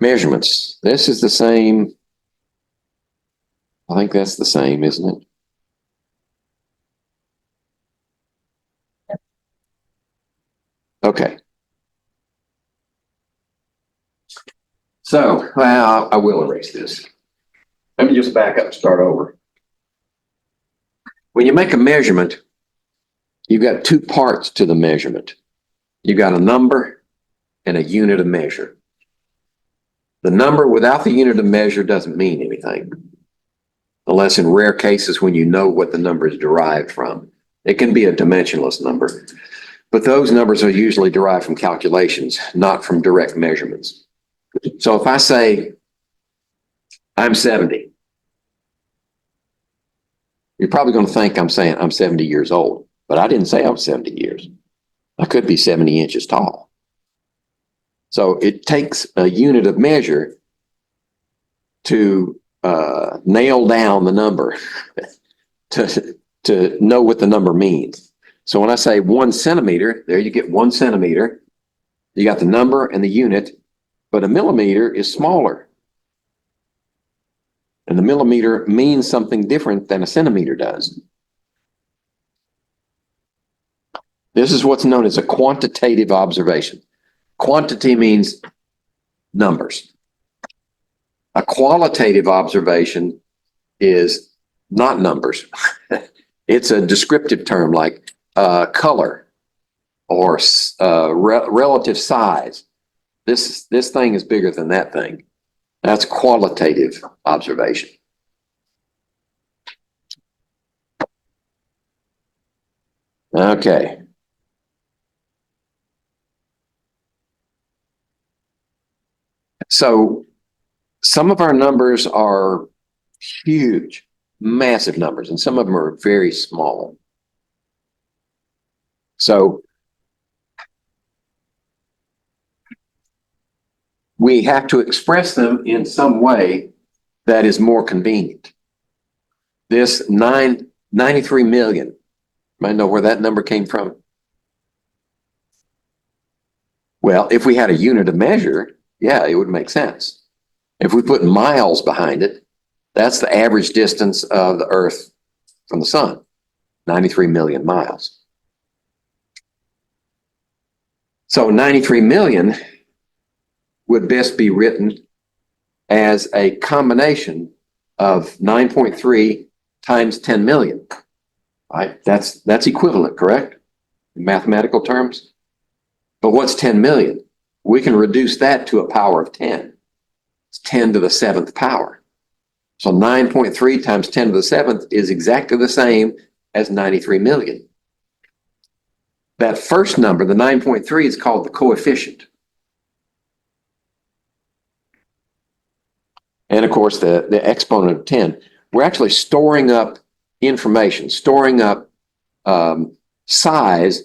Measurements. This is the same. I think that's the same, isn't it? Okay. So, well, I will erase this. Let me just back up and start over. When you make a measurement, you've got two parts to the measurement. You've got a number and a unit of measure. The number without the unit of measure doesn't mean anything, unless in rare cases when you know what the number is derived from. It can be a dimensionless number, but those numbers are usually derived from calculations, not from direct measurements. So if I say, I'm 70, you're probably going to think I'm saying I'm 70 years old, but I didn't say I was 70 years. I could be 70 inches tall. So it takes a unit of measure to nail down the number, to know what the number means. So when I say 1 centimeter, there you get 1 centimeter. You got the number and the unit, but a millimeter is smaller. And the millimeter means something different than a centimeter does. This is what's known as a quantitative observation. Quantity means numbers. A qualitative observation is not numbers. It's a descriptive term like color or relative size. This thing is bigger than that thing. That's qualitative observation. Okay. So some of our numbers are huge, massive numbers, and some of them are very small. So we have to express them in some way that is more convenient. This 93 million, might know where that number came from? Well, if we had a unit of measure, yeah, it would make sense. If we put miles behind it, that's the average distance of the Earth from the sun, 93 million miles. So 93 million would best be written as a combination of 9.3 times 10 million. Right? That's equivalent, correct? In mathematical terms. But what's 10 million? We can reduce that to a power of 10. It's 10 to the 7th power. So 9.3 times 10 to the 7th is exactly the same as 93 million. That first number, the 9.3, is called the coefficient. And of course, the exponent of 10. We're actually storing up information, storing up size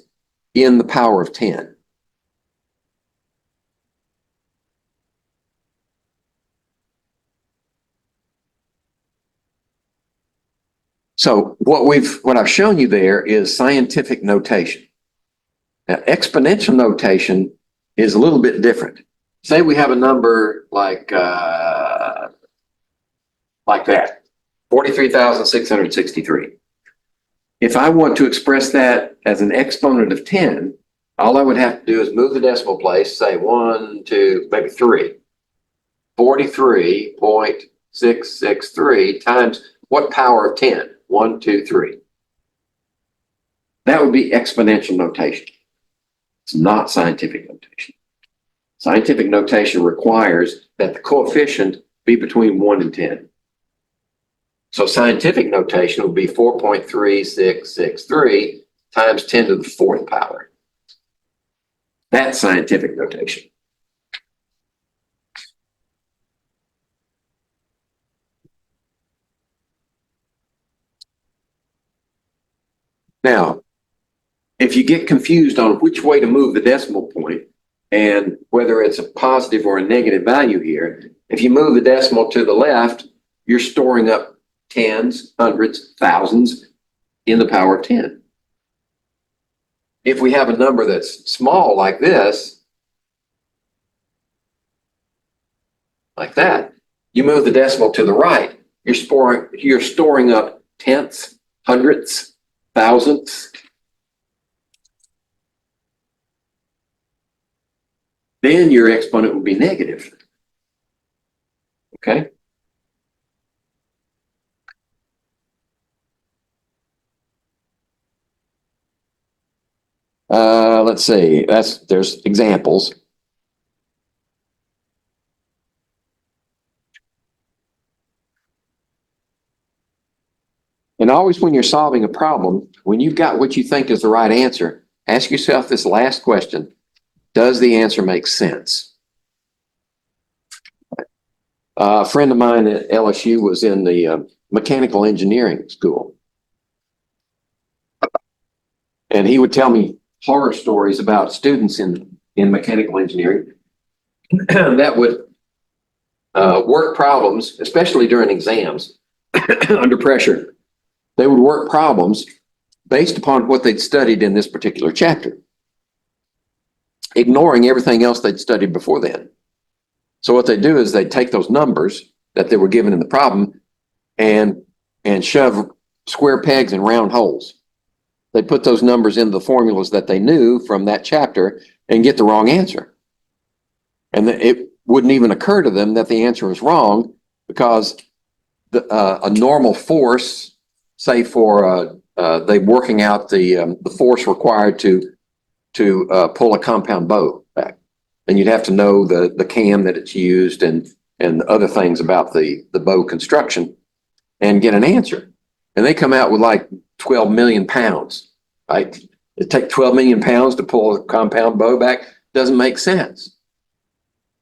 in the power of 10. So what I've shown you there is scientific notation. Now, exponential notation is a little bit different. Say we have a number like that, 43,663. If I want to express that as an exponent of 10, all I would have to do is move the decimal place, say 1, 2, maybe 3. 43.663 times what power of 10? 1, 2, 3. That would be exponential notation. It's not scientific notation. Scientific notation requires that the coefficient be between 1 and 10. So scientific notation would be 4.3663 times 10 to the 4th power. That's scientific notation. Now, if you get confused on which way to move the decimal point and whether it's a positive or a negative value here, if you move the decimal to the left, you're storing up tens, hundreds, thousands in the power of 10. If we have a number that's small like this, like that. You move the decimal to the right, you're storing up tenths, hundredths, thousandths. Then your exponent would be negative. Okay? Let's see. There's examples. And always when you're solving a problem, when you've got what you think is the right answer, ask yourself this last question. Does the answer make sense? A friend of mine at LSU was in the mechanical engineering school. And he would tell me horror stories about students in mechanical engineering that would work problems, especially during exams, under pressure. They would work problems based upon what they'd studied in this particular chapter, ignoring everything else they'd studied before then. So what they do is they take those numbers that they were given in the problem and shove square pegs in round holes. They put those numbers into the formulas that they knew from that chapter and get the wrong answer. And it wouldn't even occur to them that the answer was wrong because a normal force, say for they working out the force required to pull a compound bow back, and you'd have to know the cam that it's used and other things about the bow construction and get an answer. And they come out with like 12 million pounds, right? It takes 12 million pounds to pull a compound bow back. Doesn't make sense.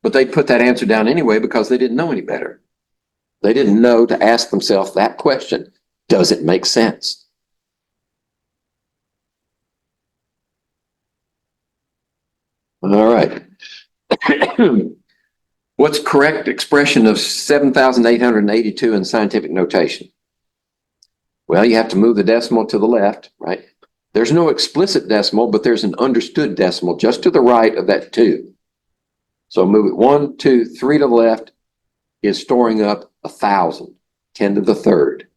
But they put that answer down anyway because they didn't know any better. They didn't know to ask themselves that question. Does it make sense? All right. What's correct expression of 7,882 in scientific notation? Well, you have to move the decimal to the left, right? There's no explicit decimal, but there's an understood decimal just to the right of that 2. So move it 1, 2, 3 to the left is storing up 1,000, 10 to the third.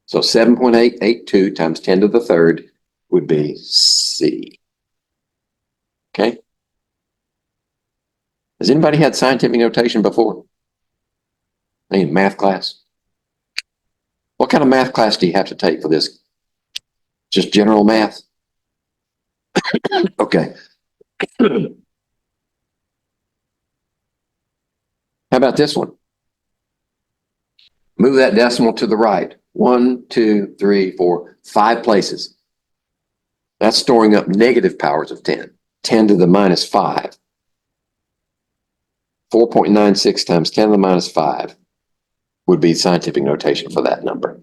So 7.882 times 10 to the third would be C. Okay. Has anybody had scientific notation before? In math class? What kind of math class do you have to take for this? Just general math? Okay. How about this one? Move that decimal to the right. 1, 2, 3, 4, 5 places. That's storing up negative powers of 10. 10 to the minus 5. 4.96 times 10 to the minus 5 would be scientific notation for that number.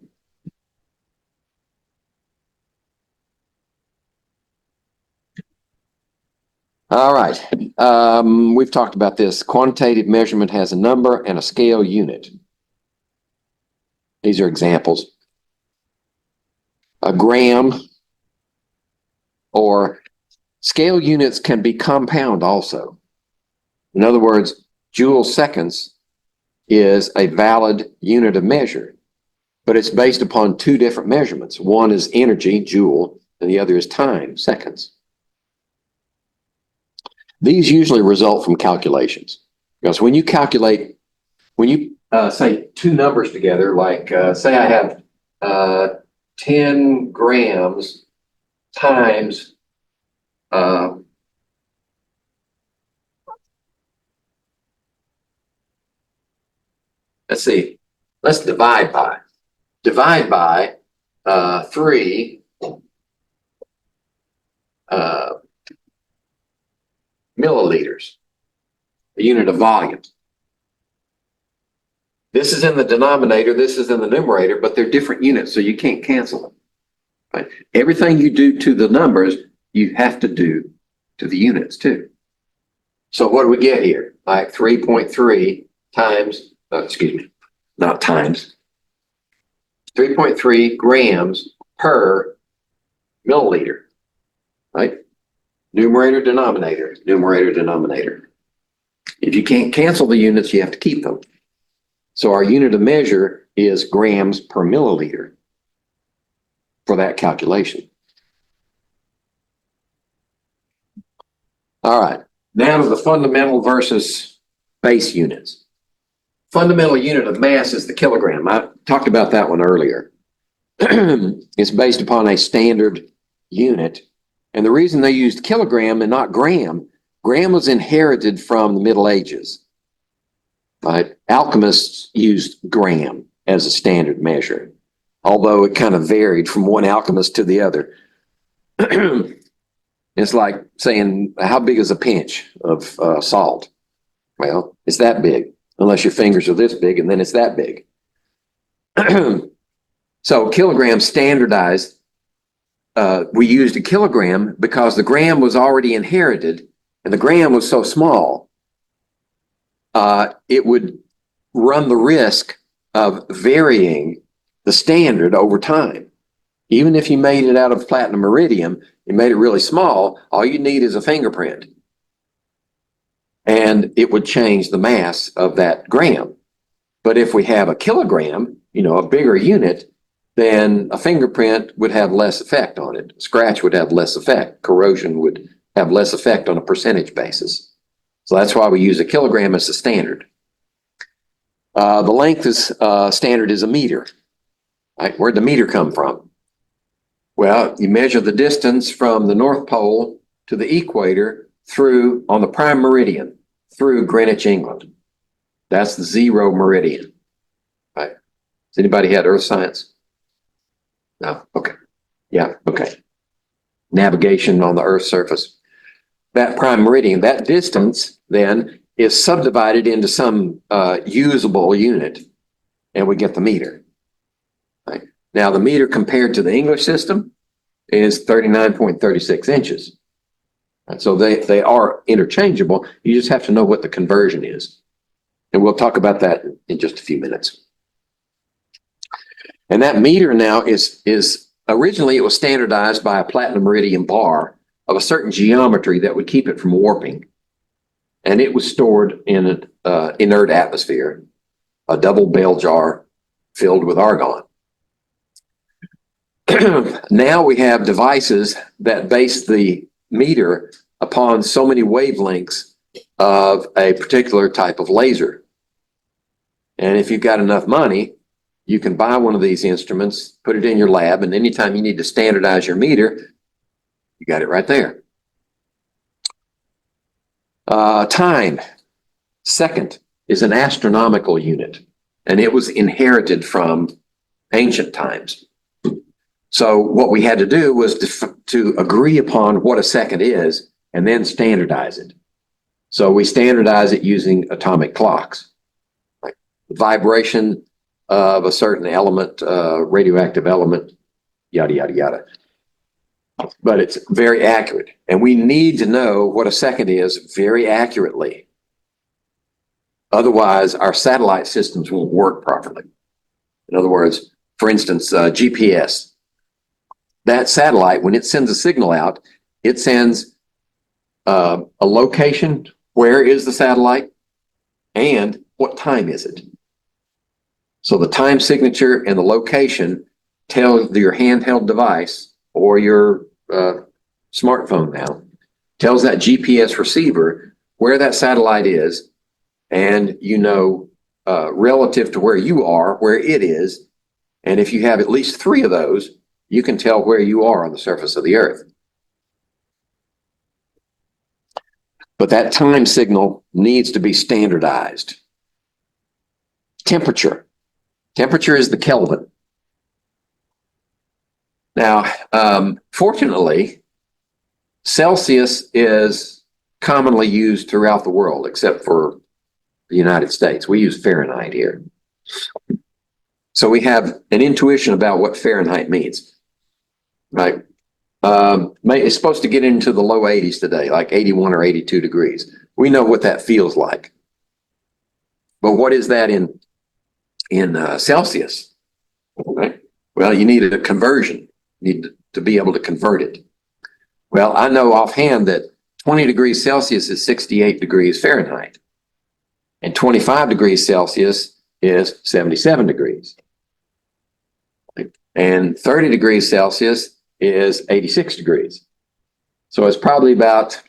All right. We've talked about this. Quantitative measurement has a number and a scale unit. These are examples. A gram or scale units can be compound also. In other words, joule seconds is a valid unit of measure, but it's based upon 2 different measurements. One is energy, joule, and the other is time, seconds. These usually result from calculations, because when you calculate, when you say 2 numbers together, like say I have 10 grams times let's see, let's divide by 3 milliliters, a unit of volume. This is in the denominator, this is in the numerator, but they're different units, so you can't cancel them. Right? Everything you do to the numbers, you have to do to the units too. So what do we get here? Like 3.3 times, excuse me, not times, 3.3 grams per milliliter, right? Numerator, denominator, numerator, denominator. If you can't cancel the units, you have to keep them. So our unit of measure is grams per milliliter for that calculation. All right, now to the fundamental versus base units. Fundamental unit of mass is the kilogram. I talked about that one earlier. It's based upon a standard unit. And the reason they used kilogram and not gram, gram was inherited from the Middle Ages. Right? Alchemists used gram as a standard measure, although it kind of varied from one alchemist to the other. It's like saying, how big is a pinch of salt? Well, it's that big, unless your fingers are this big, and then it's that big. So kilogram standardized. We used a kilogram because the gram was already inherited, and the gram was so small, it would run the risk of varying the standard over time. Even if you made it out of platinum iridium, you made it really small, all you need is a fingerprint. And it would change the mass of that gram. But if we have a kilogram, a bigger unit, then a fingerprint would have less effect on it. Scratch would have less effect. Corrosion would have less effect on a percentage basis. So that's why we use a kilogram as the standard. The length is standard is a meter. Right? Where'd the meter come from? Well, you measure the distance from the North Pole to the equator through on the prime meridian through Greenwich, England. That's the 0 meridian. Right? Has anybody had earth science? No? Okay. Yeah, okay. Navigation on the Earth's surface. That prime meridian, that distance then is subdivided into some usable unit, and we get the meter. Right? Now, the meter compared to the English system is 39.36 inches. And so they are interchangeable. You just have to know what the conversion is. And we'll talk about that in just a few minutes. And that meter now is originally it was standardized by a platinum iridium bar of a certain geometry that would keep it from warping. And it was stored in an inert atmosphere, a double bell jar filled with argon. Now we have devices that base the meter upon so many wavelengths of a particular type of laser. And if you've got enough money, you can buy one of these instruments, put it in your lab, and anytime you need to standardize your meter, you got it right there. Time, second, is an astronomical unit, and it was inherited from ancient times. So what we had to do was to agree upon what a second is and then standardize it. So we standardize it using atomic clocks. Like the vibration of a certain element, radioactive element, yada, yada, yada. But it's very accurate. And we need to know what a second is very accurately. Otherwise, our satellite systems won't work properly. In other words, for instance, GPS. That satellite, when it sends a signal out, it sends a location, where is the satellite, and what time is it. So the time signature and the location tell your handheld device or your smartphone now, tells that GPS receiver where that satellite is, and relative to where you are, where it is. And if you have at least 3 of those, you can tell where you are on the surface of the Earth. But that time signal needs to be standardized. Temperature. Temperature is the Kelvin. Now, fortunately, Celsius is commonly used throughout the world, except for the United States. We use Fahrenheit here. So we have an intuition about what Fahrenheit means. Right? It's supposed to get into the low 80s today, like 81 or 82 degrees. We know what that feels like. But what is that in Celsius? Right? Well, you need a conversion. You need to be able to convert it. Well, I know offhand that 20 degrees Celsius is 68 degrees Fahrenheit. And 25 degrees Celsius is 77 degrees. And 30 degrees Celsius is 86 degrees. So it's probably about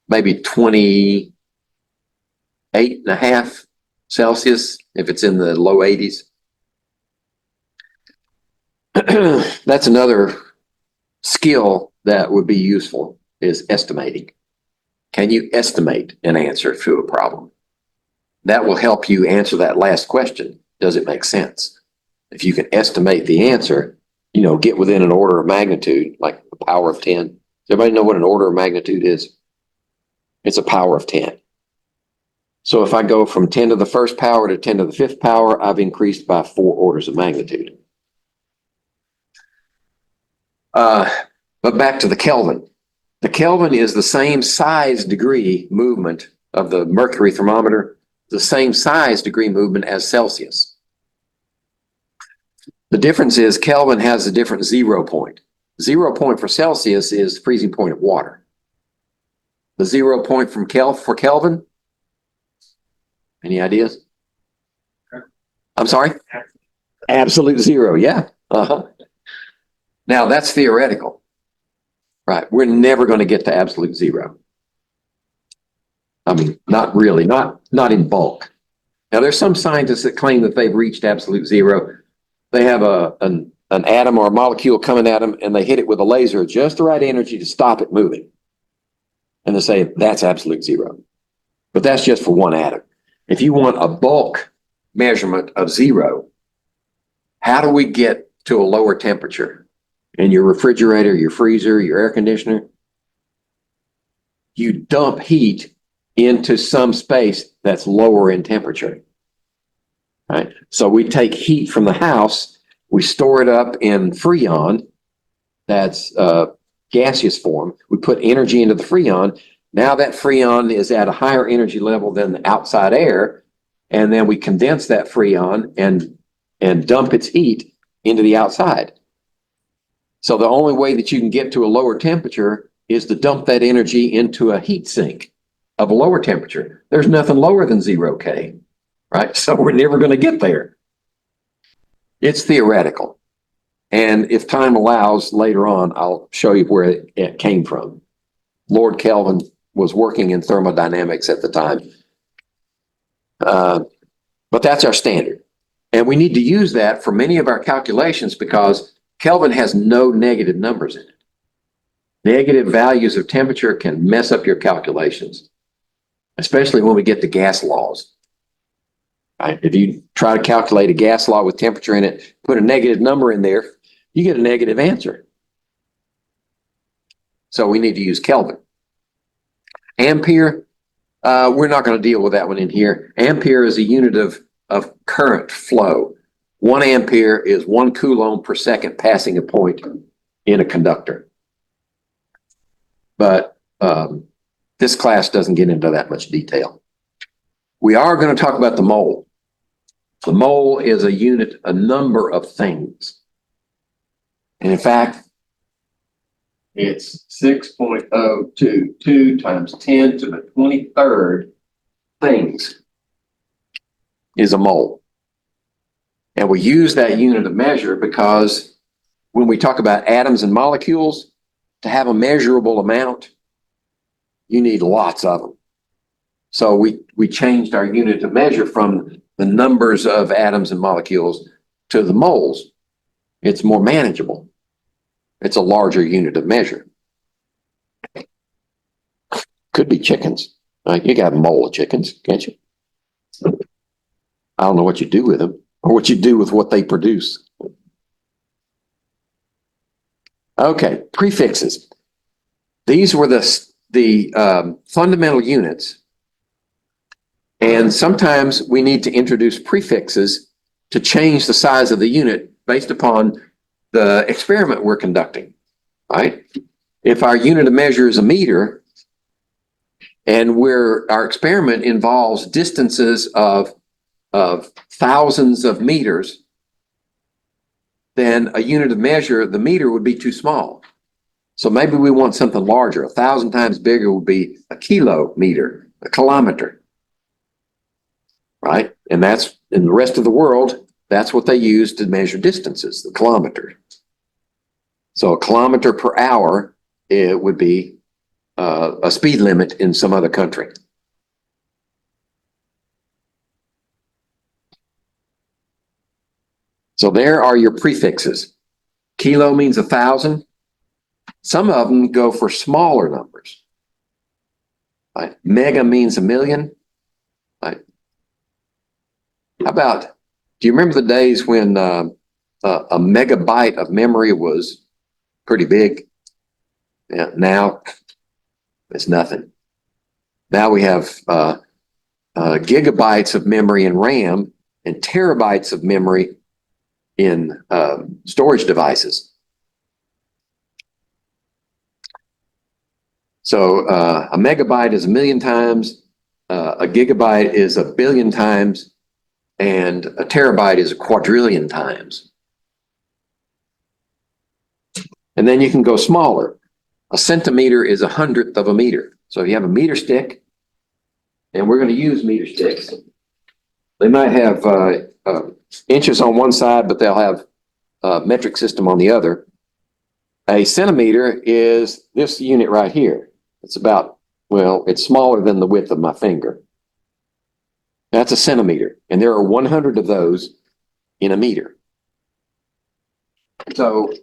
maybe 28.5 Celsius if it's in the low 80s. That's another skill that would be useful, is estimating. Can you estimate an answer to a problem? That will help you answer that last question. Does it make sense? If you can estimate the answer, you know, get within an order of magnitude, like the power of 10. Does everybody know what an order of magnitude is? It's a power of 10. So if I go from 10 to the first power to 10 to the fifth power, I've increased by 4 orders of magnitude. But back to the Kelvin. The Kelvin is the same size degree movement of the mercury thermometer, the same size degree movement as Celsius. The difference is Kelvin has a different 0 point. 0 point for Celsius is the freezing point of water. The 0 point for Kelvin? Any ideas? I'm sorry? Absolute 0, yeah. Now that's theoretical, right? We're never going to get to absolute 0. I mean, not really, not in bulk. Now there's some scientists that claim that they've reached absolute 0. They have an atom or a molecule coming at them and they hit it with a laser at just the right energy to stop it moving. And they say that's absolute 0. But that's just for one atom. If you want a bulk measurement of 0, how do we get to a lower temperature? In your refrigerator, your freezer, your air conditioner, you dump heat into some space that's lower in temperature. Right? So we take heat from the house, we store it up in Freon, that's gaseous form. We put energy into the Freon. Now that Freon is at a higher energy level than the outside air, and then we condense that Freon and dump its heat into the outside. So the only way that you can get to a lower temperature is to dump that energy into a heat sink of a lower temperature. There's nothing lower than 0 K, right? So we're never going to get there. It's theoretical. And if time allows, later on, I'll show you where it came from. Lord Kelvin was working in thermodynamics at the time. But that's our standard. And we need to use that for many of our calculations because Kelvin has no negative numbers in it. Negative values of temperature can mess up your calculations, especially when we get to gas laws. Right? If you try to calculate a gas law with temperature in it, put a negative number in there, you get a negative answer. So we need to use Kelvin. Ampere, we're not going to deal with that one in here. Ampere is a unit of current flow. 1 ampere is 1 coulomb per second passing a point in a conductor. But this class doesn't get into that much detail. We are going to talk about the mole. The mole is a unit, a number of things. And in fact, it's 6.022 times 10 to the 23rd things is a mole. And we use that unit of measure because when we talk about atoms and molecules, to have a measurable amount, you need lots of them. So we changed our unit of measure from the numbers of atoms and molecules to the moles. It's more manageable. It's a larger unit of measure. Could be chickens. You got a mole of chickens, can't you? I don't know what you do with them or what you do with what they produce. Okay, prefixes. These were the fundamental units. And sometimes we need to introduce prefixes to change the size of the unit based upon the experiment we're conducting, right? If our unit of measure is a meter and our experiment involves distances of thousands of meters, then a unit of measure, the meter, would be too small. So maybe we want something larger. 1,000 times bigger would be a kilometer, a kilometer. right? And that's, in the rest of the world, that's what they use to measure distances, the kilometer. So a kilometer per hour, it would be a speed limit in some other country. So there are your prefixes. Kilo means 1,000. Some of them go for smaller numbers. Right? Mega means 1,000,000. Right? How about, do you remember the days when a megabyte of memory was pretty big? Yeah, now it's nothing. Now we have gigabytes of memory in RAM and terabytes of memory in storage devices. So a megabyte is 1,000,000 times, a gigabyte is 1,000,000,000 times, and a terabyte is 1,000,000,000,000 times. And then you can go smaller. A centimeter is 1/100th of a meter. So if you have a meter stick, and we're going to use meter sticks, they might have inches on one side, but they'll have a metric system on the other. A centimeter is this unit right here. It's about, well, it's smaller than the width of my finger. That's a centimeter, and there are 100 of those in a meter. So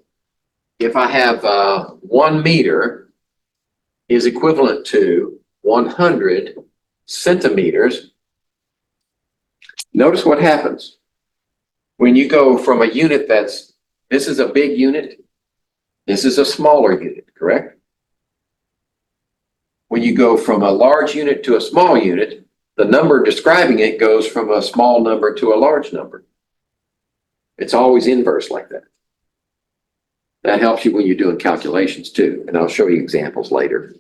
if I have 1 meter is equivalent to 100 centimeters, notice what happens. When you go from a unit that's, this is a big unit, this is a smaller unit, correct? When you go from a large unit to a small unit, the number describing it goes from a small number to a large number. It's always inverse like that. That helps you when you're doing calculations too, and I'll show you examples later.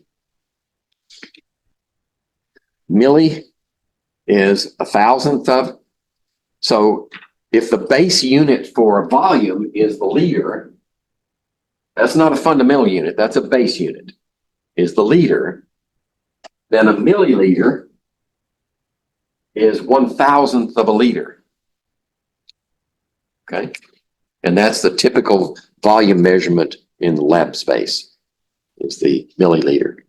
Milli is 1,000th of. So if the base unit for a volume is the liter, that's not a fundamental unit, that's a base unit, is the liter, then a milliliter is 1,000th of a liter. Okay? And that's the typical volume measurement in the lab space, is the milliliter.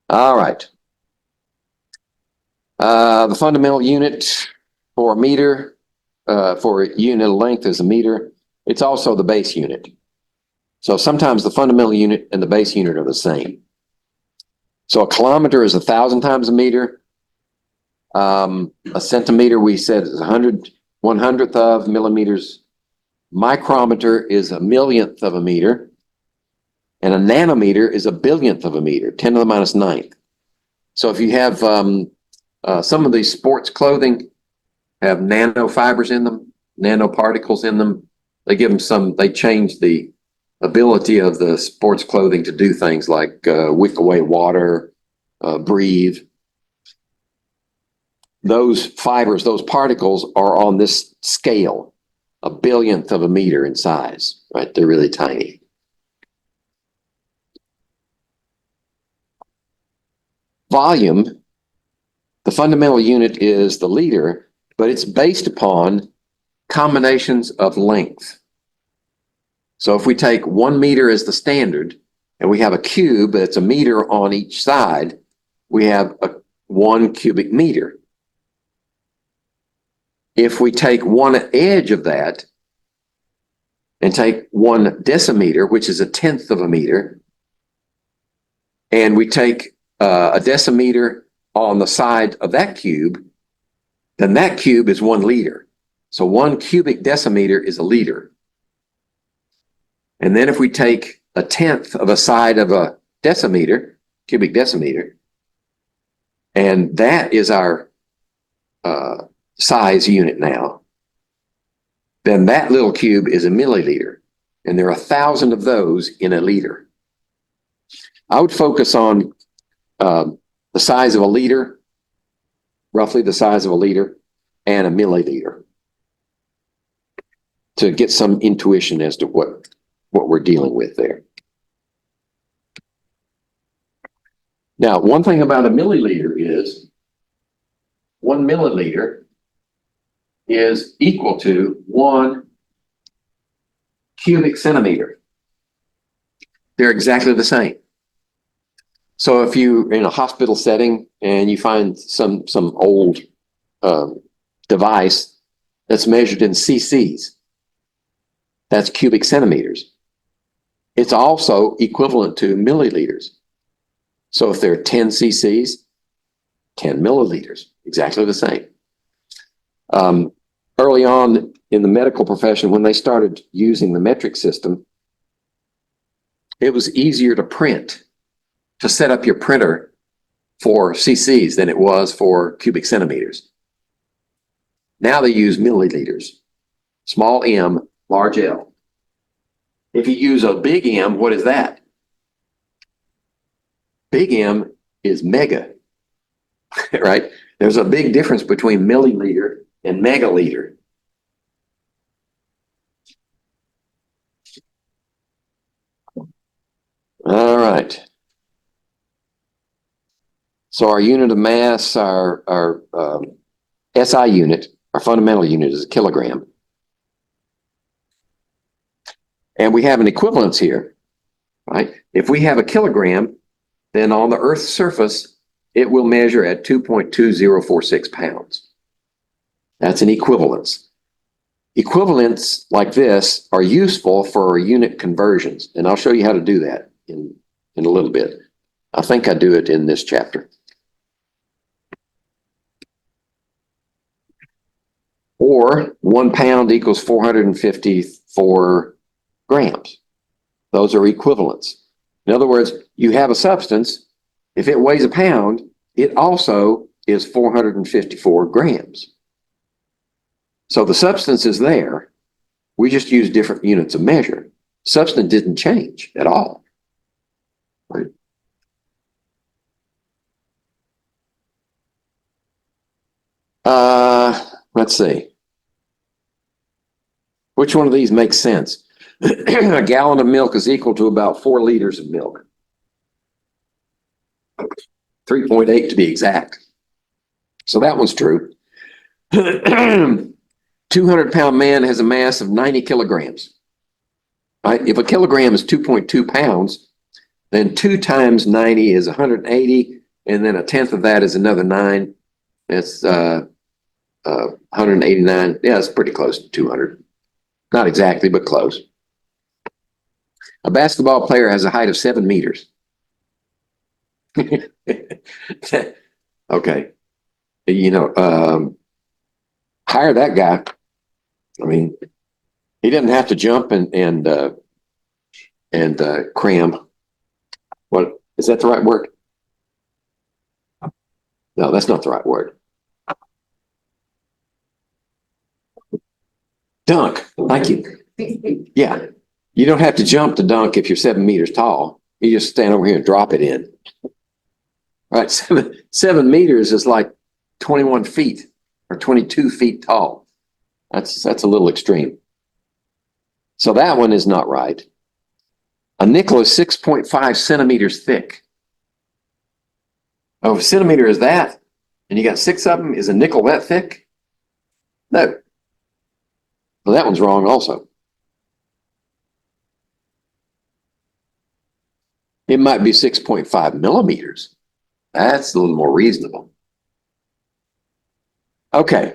All right. The fundamental unit for a meter, for a unit of length is a meter. It's also the base unit. So sometimes the fundamental unit and the base unit are the same. So a kilometer is 1,000 times a meter. A centimeter, we said, is 1/100th of millimeters. Micrometer is 1,000,000th of a meter. And a nanometer is 1,000,000,000th of a meter, 10 to the minus 9th. So if you have some of these sports clothing have nanofibers in them, nanoparticles in them, they give them some, they change the ability of the sports clothing to do things like wick away water, breathe. Those fibers, those particles are on this scale, 1,000,000th of a meter in size, right? They're really tiny. Volume, the fundamental unit is the liter, but it's based upon combinations of length. So if we take 1 meter as the standard, and we have a cube that's a meter on each side, we have 1 cubic meter. If we take one edge of that and take 1 decimeter, which is 1/10th of a meter, and we take a decimeter on the side of that cube, then that cube is 1 liter. So 1 cubic decimeter is a liter. And then if we take 1/10th of a side of a decimeter, cubic decimeter, and that is our size unit now, then that little cube is a milliliter. And there are 1,000 of those in a liter. I would focus on the size of a liter, roughly the size of a liter, and a milliliter to get some intuition as to what we're dealing with there. Now, one thing about a milliliter is 1 milliliter is equal to 1 cubic centimeter. They're exactly the same. So if you're in a hospital setting and you find some old device that's measured in cc's, that's cubic centimeters. It's also equivalent to milliliters. So if there are 10 cc's, 10 milliliters, exactly the same. Early on in the medical profession, when they started using the metric system, it was easier to print, to set up your printer for cc's than it was for cubic centimeters. Now they use milliliters, small m, large L. If you use a big M, what is that? Big M is mega, right? There's a big difference between milliliter and megaliter. All right. So our unit of mass, our SI unit, our fundamental unit is a kilogram. And we have an equivalence here, right? If we have a kilogram, then on the Earth's surface, it will measure at 2.2046 pounds. That's an equivalence. Equivalents like this are useful for unit conversions, and I'll show you how to do that in a little bit. I think I do it in this chapter. Or 1 pound equals 454 grams. Those are equivalents. In other words, you have a substance, if it weighs a pound, it also is 454 grams. So the substance is there. We just use different units of measure. Substance didn't change at all. Right? Let's see. Which one of these makes sense? A gallon of milk is equal to about 4 liters of milk. 3.8 to be exact. So that one's true. 200-pound man has a mass of 90 kilograms. Right? If a kilogram is 2.2 pounds, then 2 times 90 is 180, and then a tenth of that is another 9. That's 189. Yeah, it's pretty close to 200. Not exactly, but close. A basketball player has a height of 7 meters. Okay. You know, hire that guy. I mean, he doesn't have to jump and cram. What is that the right word? No, that's not the right word. Dunk. Thank you. Yeah. You don't have to jump to dunk if you're 7 meters tall. You just stand over here and drop it in. All right. 7 meters is like 21 feet or 22 feet tall. That's a little extreme. So that one is not right. A nickel is 6.5 centimeters thick. Oh, a centimeter is that, and you got 6 of them. Is a nickel that thick? No. Well, that one's wrong also. It might be 6.5 millimeters. That's a little more reasonable. Okay.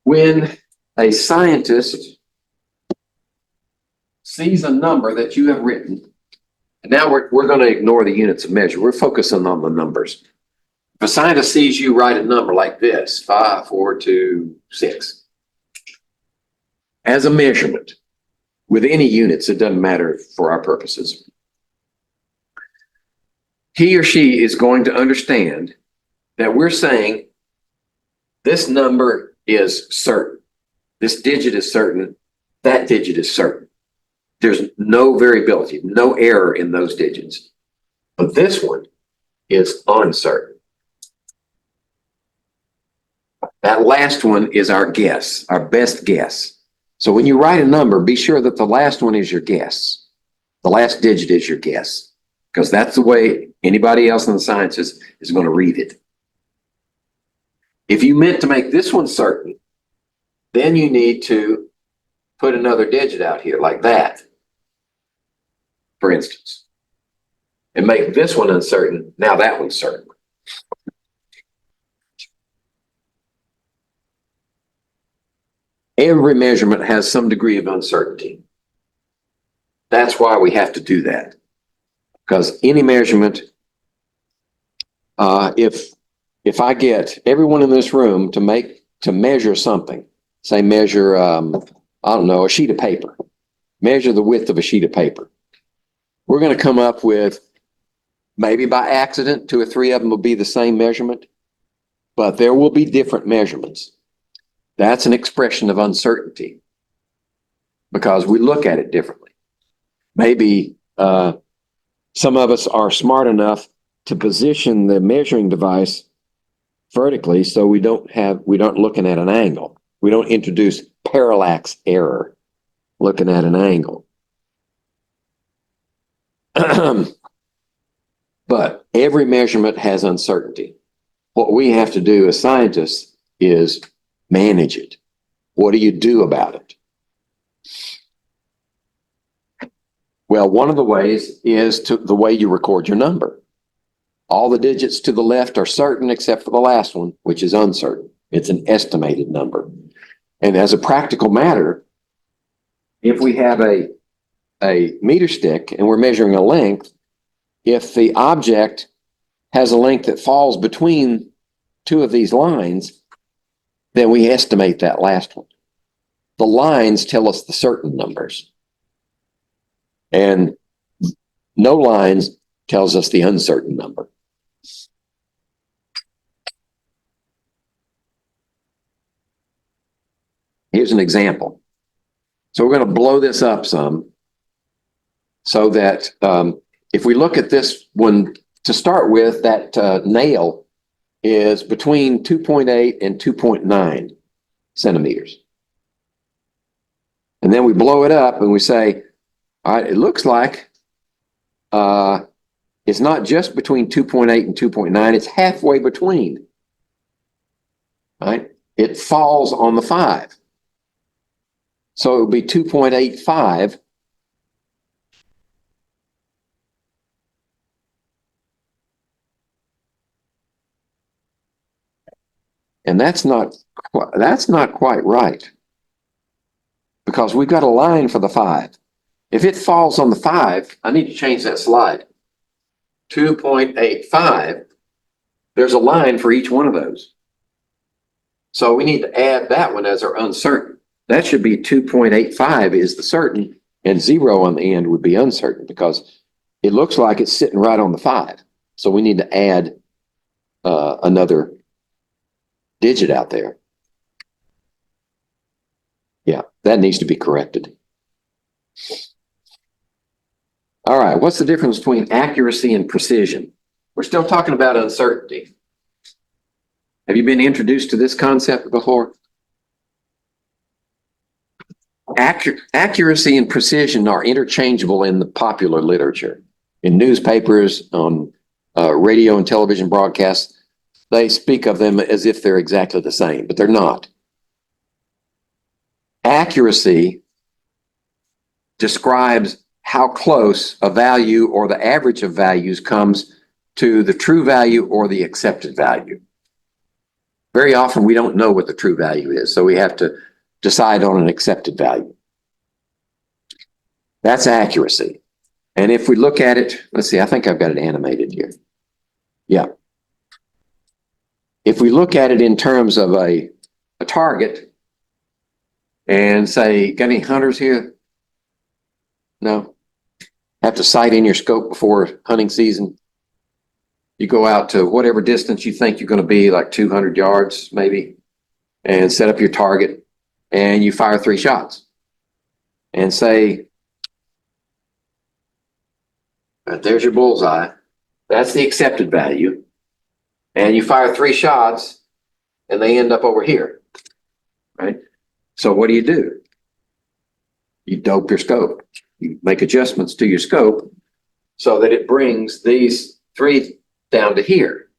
When a scientist sees a number that you have written, and now we're going to ignore the units of measure. We're focusing on the numbers. If a scientist sees you write a number like this, 5, 4, 2, 6, as a measurement, with any units, it doesn't matter for our purposes. He or she is going to understand that we're saying this number is certain. This digit is certain. That digit is certain. There's no variability, no error in those digits. But this one is uncertain. That last one is our guess, our best guess. So when you write a number, be sure that the last one is your guess. The last digit is your guess. because that's the way anybody else in the sciences is going to read it. If you meant to make this one certain, then you need to put another digit out here like that, for instance, and make this one uncertain. Now that one's certain. Every measurement has some degree of uncertainty. That's why we have to do that. Because any measurement, if I get everyone in this room to measure something, say measure, I don't know, a sheet of paper, measure the width of a sheet of paper. We're going to come up with, maybe by accident, 2 or 3 of them will be the same measurement, but there will be different measurements. That's an expression of uncertainty because we look at it differently. Maybe some of us are smart enough to position the measuring device vertically so we don't looking at an angle. We don't introduce parallax error looking at an angle. But every measurement has uncertainty. What we have to do as scientists is manage it. What do you do about it? Well, one of the ways is the way you record your number. All the digits to the left are certain except for the last one, which is uncertain. It's an estimated number. And as a practical matter, if we have a meter stick and we're measuring a length, if the object has a length that falls between 2 of these lines, then we estimate that last one. The lines tell us the certain numbers. And no lines tells us the uncertain number. Here's an example. So we're going to blow this up some so that if we look at this one to start with, that nail is between 2.8 and 2.9 centimeters. And then we blow it up and we say, all right, it looks like it's not just between 2.8 and 2.9, it's halfway between. Right? It falls on the 5. So it would be 2.85. And that's not quite right. Because we've got a line for the 5. If it falls on the 5, I need to change that slide. 2.85, there's a line for each one of those. So we need to add that one as our uncertain. That should be 2.85 is the certain, and 0 on the end would be uncertain because it looks like it's sitting right on the 5. So we need to add another digit out there. Yeah, that needs to be corrected. All right, what's the difference between accuracy and precision? We're still talking about uncertainty. Have you been introduced to this concept before? Accuracy and precision are interchangeable in the popular literature. In newspapers, on radio and television broadcasts, they speak of them as if they're exactly the same, but they're not. Accuracy describes how close a value or the average of values comes to the true value or the accepted value. Very often we don't know what the true value is, so we have to decide on an accepted value. That's accuracy. And if we look at it, let's see, I think I've got it animated here. Yeah. If we look at it in terms of a target and say, got any hunters here? No. Have to sight in your scope before hunting season. You go out to whatever distance you think you're going to be, like 200 yards maybe, and set up your target and you fire 3 shots and say, there's your bullseye. That's the accepted value. And you fire 3 shots and they end up over here, right? So what do? You dope your scope. You make adjustments to your scope so that it brings these three down to here.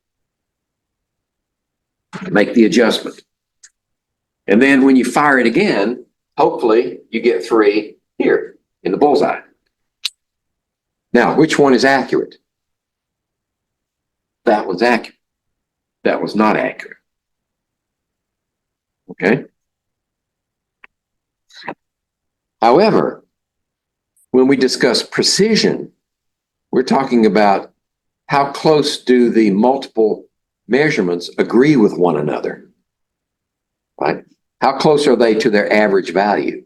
Make the adjustment. And then when you fire it again, hopefully you get 3 here in the bullseye. Now, which one is accurate? That one's accurate. That was not accurate. Okay. However, when we discuss precision, we're talking about how close do the multiple measurements agree with one another, right? How close are they to their average value?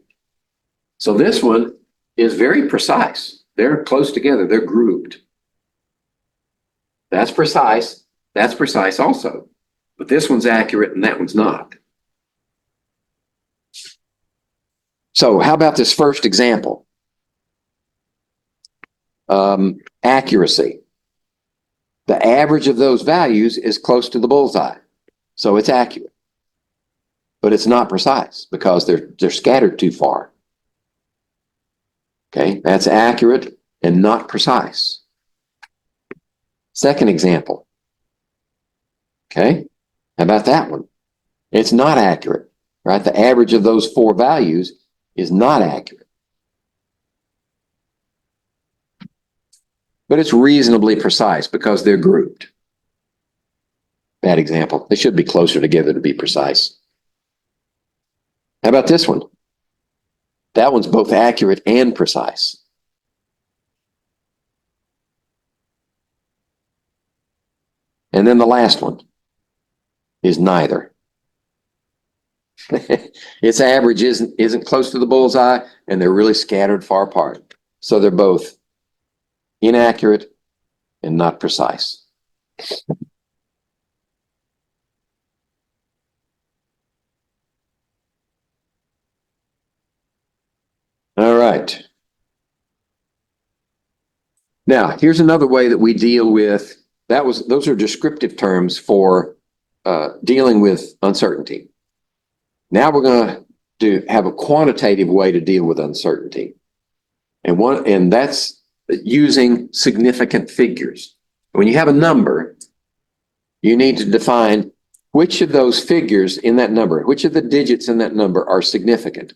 So this one is very precise. They're close together. They're grouped. That's precise. That's precise also. But this one's accurate and that one's not. So how about this first example? Accuracy. The average of those values is close to the bullseye. So it's accurate. But it's not precise because they're scattered too far. Okay, that's accurate and not precise. Second example. Okay, how about that one? It's not accurate, right? The average of those 4 values is not accurate. But it's reasonably precise because they're grouped. Bad example. They should be closer together to be precise. How about this one? That one's both accurate and precise. And then the last one is neither. Its average isn't close to the bullseye, and they're really scattered far apart. So they're both inaccurate and not precise. All right. Now, here's another way that we deal with, those are descriptive terms for dealing with uncertainty. Now we're going to have a quantitative way to deal with uncertainty. And that's using significant figures. When you have a number, you need to define which of those figures in that number, which of the digits in that number are significant,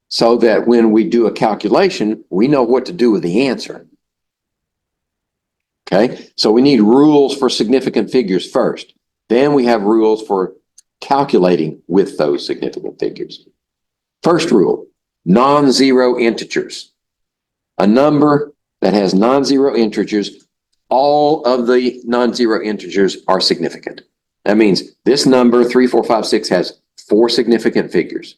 so that when we do a calculation, we know what to do with the answer. Okay, so we need rules for significant figures first. Then we have rules for calculating with those significant figures. First rule, non-zero integers. A number that has non-zero integers, all of the non-zero integers are significant. That means this number, 3, 4, 5, 6, has 4 significant figures.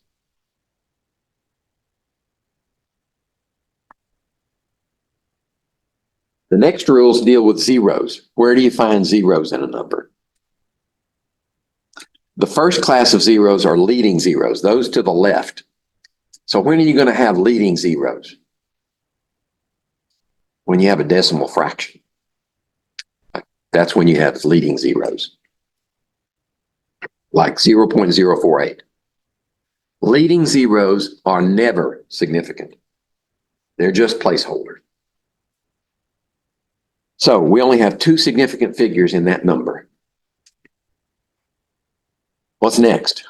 The next rules deal with zeros. Where do you find zeros in a number? The first class of zeros are leading zeros, those to the left. So when are you going to have leading zeros? When you have a decimal fraction. That's when you have leading zeros. Like 0.048. Leading zeros are never significant. They're just placeholders. So we only have 2 significant figures in that number. What's next?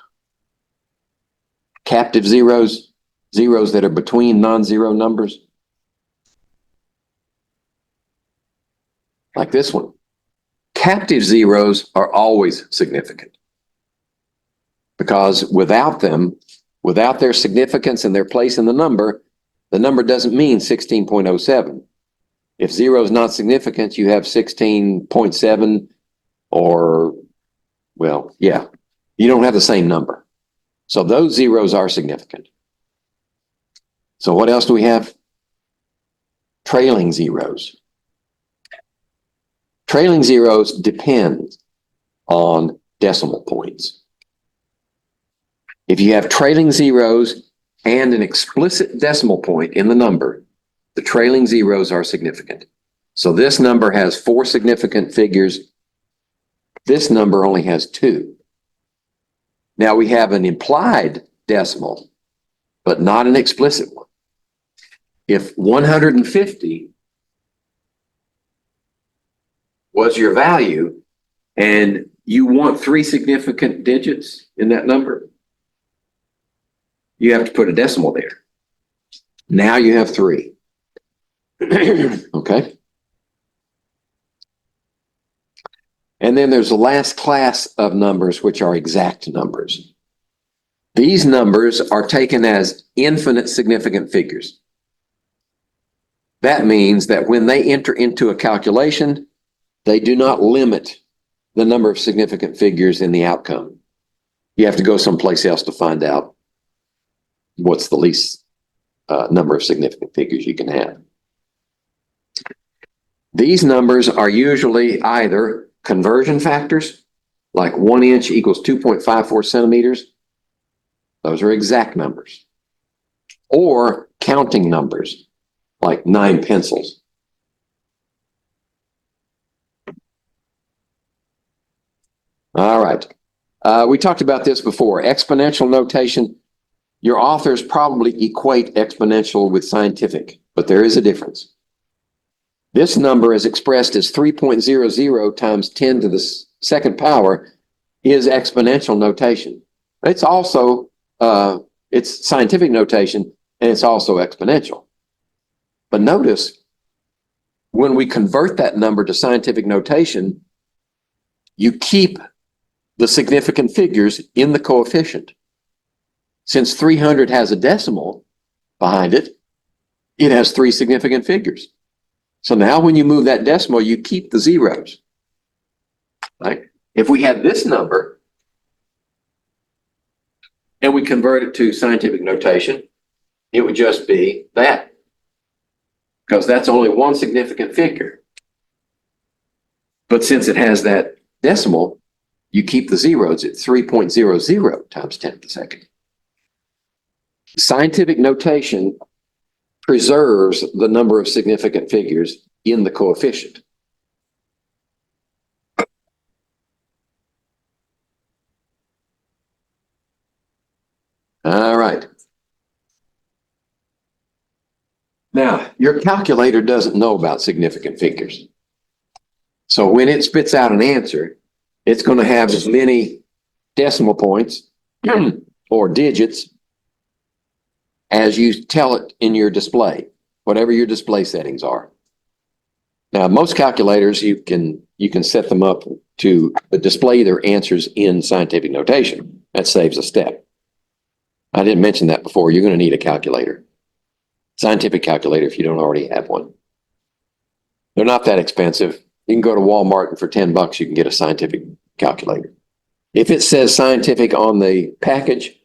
Captive zeros, zeros that are between non-zero numbers. Like this one. Captive zeros are always significant because without them, without their significance and their place in the number doesn't mean 16.07. If 0 is not significant, you have 16.7 or, well, yeah, you don't have the same number. So those zeros are significant. So what else do we have? Trailing zeros. Trailing zeros depend on decimal points. If you have trailing zeros and an explicit decimal point in the number, the trailing zeros are significant. So this number has 4 significant figures. This number only has 2. Now we have an implied decimal, but not an explicit one. If 150 was your value, and you want 3 significant digits in that number, you have to put a decimal there. Now you have 3. Okay. And then there's the last class of numbers, which are exact numbers. These numbers are taken as infinite significant figures. That means that when they enter into a calculation, they do not limit the number of significant figures in the outcome. You have to go someplace else to find out what's the least number of significant figures you can have. These numbers are usually either conversion factors, like 1 inch equals 2.54 centimeters. Those are exact numbers. Or counting numbers, like 9 pencils. All right. We talked about this before. Exponential notation. Your authors probably equate exponential with scientific, but there is a difference. This number is expressed as 3.00 times 10 to the second power is exponential notation. It's also, it's scientific notation, and it's also exponential. But notice, when we convert that number to scientific notation, you keep the significant figures in the coefficient. Since 300 has a decimal behind it, it has 3 significant figures. So now when you move that decimal, you keep the zeros. Right? If we had this number and we convert it to scientific notation, it would just be that, because that's only 1 significant figure. But since it has that decimal, you keep the zeros at 3.00 times 10 to the second. Scientific notation preserves the number of significant figures in the coefficient. All right. Now, your calculator doesn't know about significant figures. So when it spits out an answer, it's going to have as many decimal points or digits as you tell it in your display, whatever your display settings are. Now, most calculators, you can set them up to display their answers in scientific notation. That saves a step. I didn't mention that before. You're going to need a calculator, scientific calculator, if you don't already have one. They're not that expensive. You can go to Walmart, and for $10, you can get a scientific calculator. If it says scientific on the package,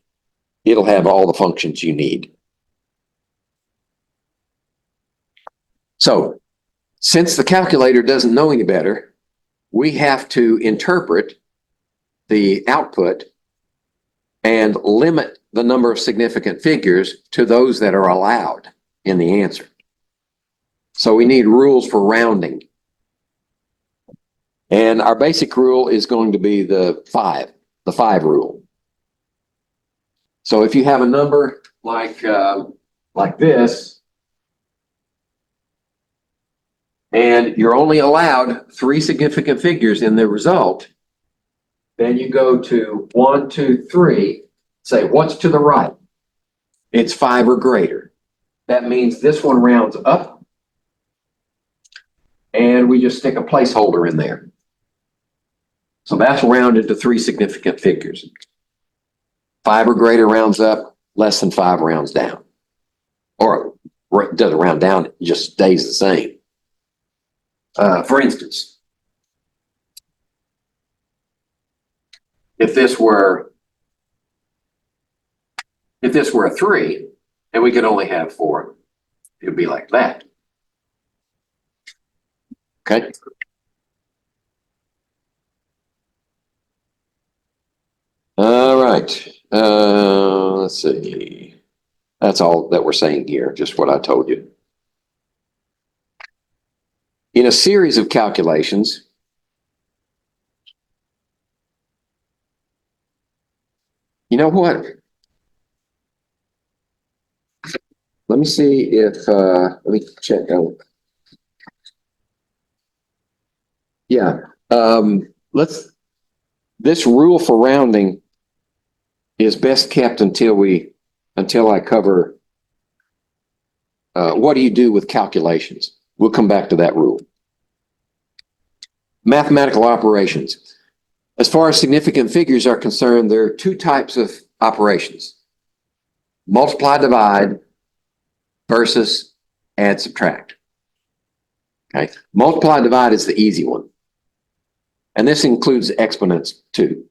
it'll have all the functions you need. So, since the calculator doesn't know any better, we have to interpret the output and limit the number of significant figures to those that are allowed in the answer. So we need rules for rounding. And our basic rule is going to be the 5 rule. So if you have a number like this, and you're only allowed 3 significant figures in the result, then you go to 1, 2, 3, say what's to the right? It's 5 or greater. That means this one rounds up, and we just stick a placeholder in there. So that's rounded to 3 significant figures. 5 or greater rounds up, less than 5 rounds down. Or it doesn't round down, it just stays the same. For instance, if this were a 3 and we could only have 4, it would be like that. Okay. All right. Let's see. That's all that we're saying here, just what I told you. In a series of calculations, you know what? Let me see if, let me check out. Yeah. This rule for rounding is best kept until I cover what do you do with calculations. We'll come back to that rule. Mathematical operations. As far as significant figures are concerned, there are two types of operations. Multiply, divide versus add, subtract. Okay. Multiply, divide is the easy one. And this includes exponents too.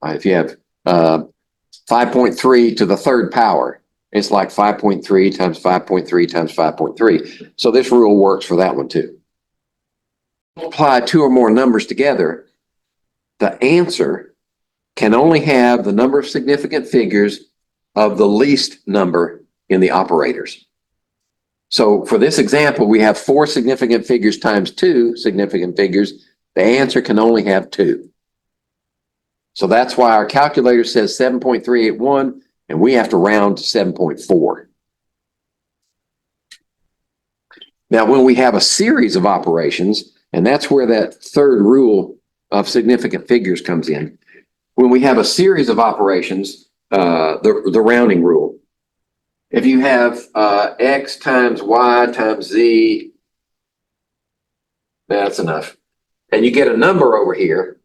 If you have 5.3 to the third power, it's like 5.3 times 5.3 times 5.3. So this rule works for that one too. Multiply two or more numbers together, the answer can only have the number of significant figures of the least number in the operators. So for this example, we have 4 significant figures times 2 significant figures. The answer can only have 2. So that's why our calculator says 7.381, and we have to round to 7.4. Now, when we have a series of operations, and that's where that third rule of significant figures comes in. When we have a series of operations, the rounding rule, if you have x times y times z, that's enough. And you get a number over here.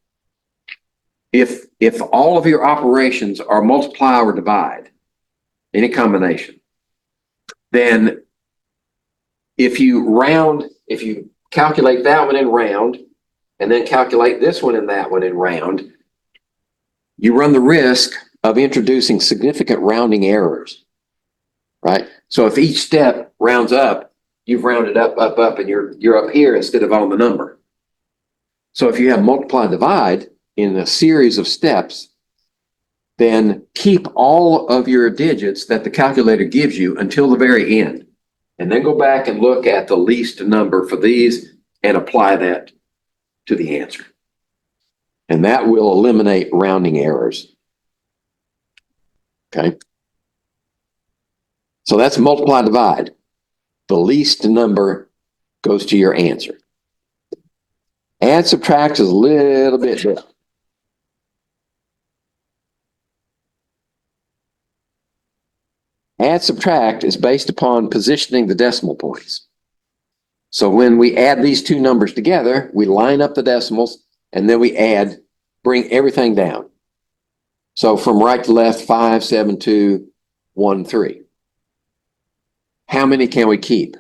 If all of your operations are multiply or divide, any combination, then if you calculate that one in round, and then calculate this one and that one in round, you run the risk of introducing significant rounding errors, right? So if each step rounds up, you've rounded up, up, up, and you're up here instead of on the number. So if you have multiply, divide in a series of steps, then keep all of your digits that the calculator gives you until the very end. And then go back and look at the least number for these and apply that to the answer. And that will eliminate rounding errors. Okay. So that's multiply, divide. The least number goes to your answer. Add, subtract is a little bit different. Add, subtract is based upon positioning the decimal points. So when we add these two numbers together, we line up the decimals, and then we add, bring everything down. So from right to left, 5, 7, 2, 1, 3. How many can we keep?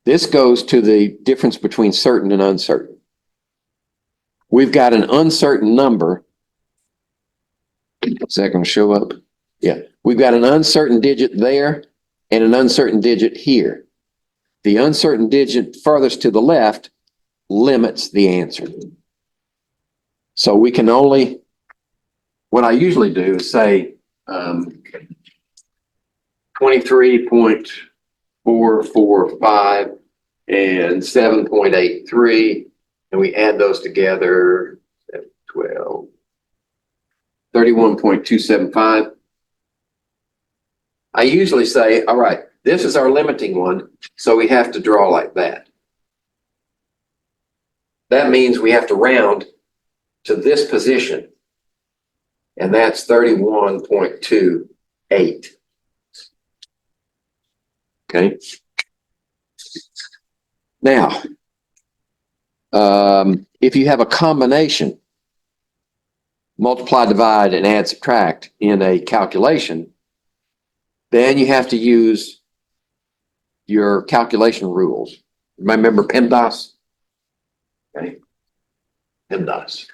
This goes to the difference between certain and uncertain. We've got an uncertain number. Is that going to show up? Yeah. We've got an uncertain digit there and an uncertain digit here. The uncertain digit furthest to the left limits the answer. So we can only, what I usually do is say 23.445 and 7.83, and we add those together, 12, 31.275. I usually say, all right, this is our limiting one, so we have to draw like that. That means we have to round to this position, and that's 31.28. Okay. Now, if you have a combination, multiply, divide, and add, subtract in a calculation, then you have to use your calculation rules. Remember PEMDAS? Okay. PEMDAS.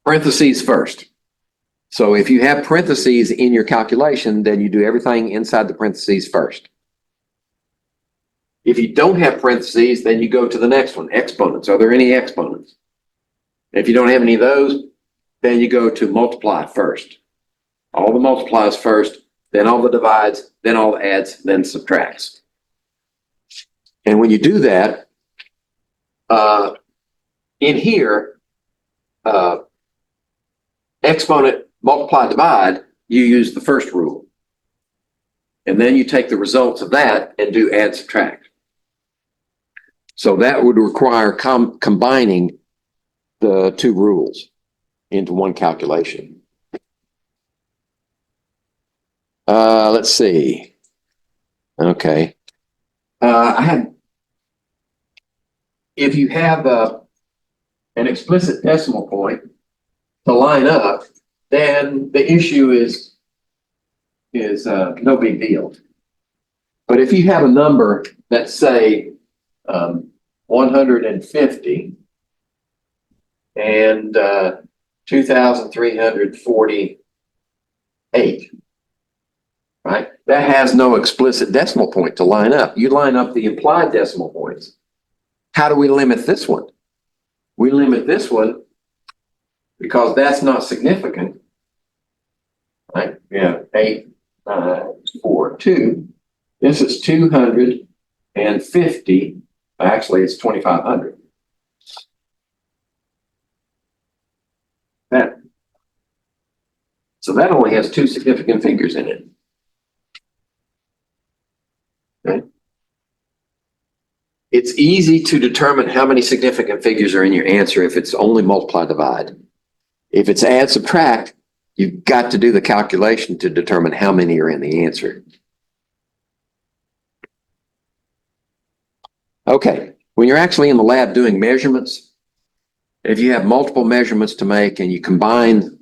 Parentheses first. So if you have parentheses in your calculation, then you do everything inside the parentheses first. If you don't have parentheses, then you go to the next one, exponents. Are there any exponents? If you don't have any of those, then you go to multiply first. All the multiplies first, then all the divides, then all the adds, then subtracts. And when you do that, in here, exponent, multiply, divide, you use the first rule. And then you take the results of that and do add, subtract. So that would require combining the two rules into one calculation. Let's see. Okay. If you have an explicit decimal point to line up, then the issue is no big deal. But if you have a number that's say 150 and 2,348, right? That has no explicit decimal point to line up. You line up the implied decimal points. How do we limit this one? We limit this one because that's not significant, right? Yeah, 8, 9, 4, 2. This is 250. Actually, it's 2,500. That. So that only has two significant figures in it. Okay. It's easy to determine how many significant figures are in your answer if it's only multiply, divide. If it's add, subtract, you've got to do the calculation to determine how many are in the answer. Okay, when you're actually in the lab doing measurements, if you have multiple measurements to make and you combine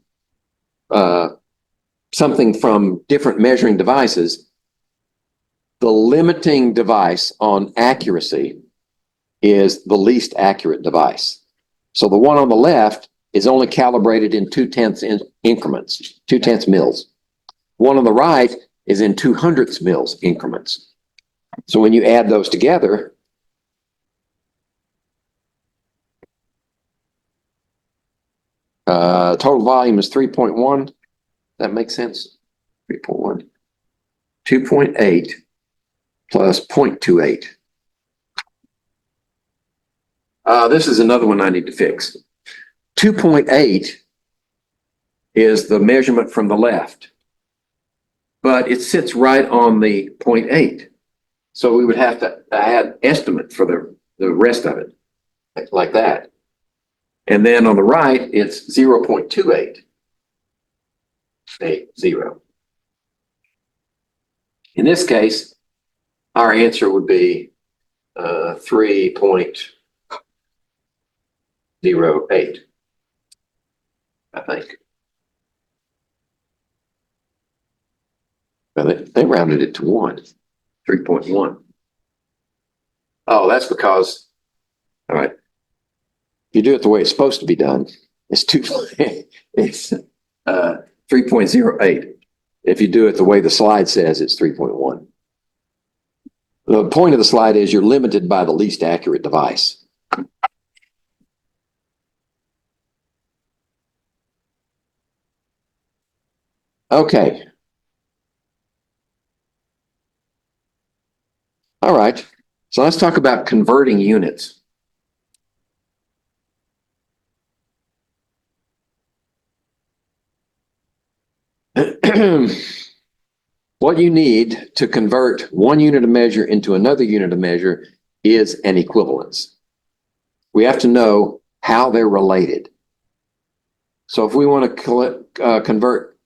something from different measuring devices, the limiting device on accuracy is the least accurate device. So the one on the left is only calibrated in 0.2 increments, 0.2 mils. One on the right is in 0.02 mils increments. So when you add those together, total volume is 3.1. That makes sense? 3.1. 2.8 plus 0.28. This is another one I need to fix. 2.8 is the measurement from the left, but it sits right on the 0.8. So we would have to add estimate for the rest of it, like that. And then on the right, it's 0.28. 80. In this case, our answer would be 3.08, I think. Well, they rounded it to 1, 3.1. Oh, that's because, all right, if you do it the way it's supposed to be done, it's 3.08. If you do it the way the slide says, it's 3.1. The point of the slide is you're limited by the least accurate device. Okay. All right. So let's talk about converting units. What you need to convert one unit of measure into another unit of measure is an equivalence. We have to know how they're related. So if we want to convert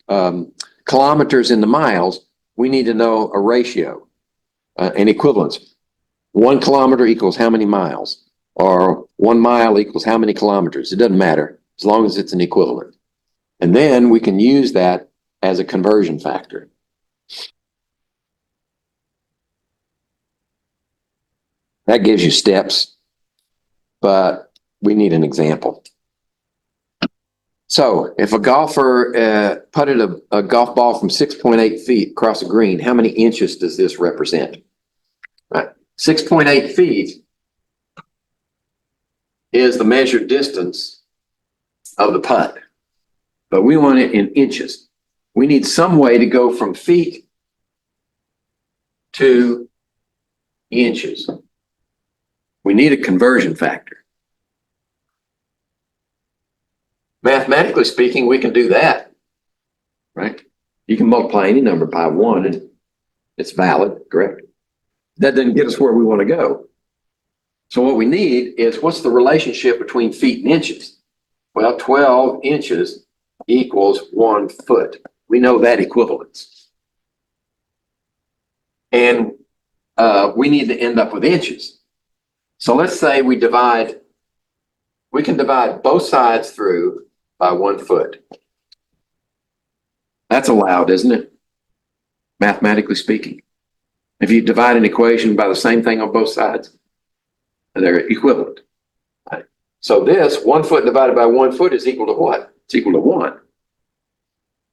kilometers into miles, we need to know a ratio, an equivalence. 1 kilometer equals how many miles? Or 1 mile equals how many kilometers? It doesn't matter, as long as it's an equivalent. And then we can use that as a conversion factor. That gives you steps, but we need an example. So if a golfer putted a golf ball from 6.8 feet across a green, how many inches does this represent? Right. 6.8 feet is the measured distance of the putt, but we want it in inches. We need some way to go from feet to inches. We need a conversion factor. Mathematically speaking, we can do that, right? You can multiply any number by 1 and it's valid, correct? That doesn't get us where we want to go. So what we need is, what's the relationship between feet and inches? Well, 12 inches equals 1 foot. We know that equivalence. And we need to end up with inches. So let's say we can divide both sides through by 1 foot. That's allowed, isn't it? Mathematically speaking. If you divide an equation by the same thing on both sides, they're equivalent. Right? So this 1 foot divided by 1 foot is equal to what? It's equal to 1.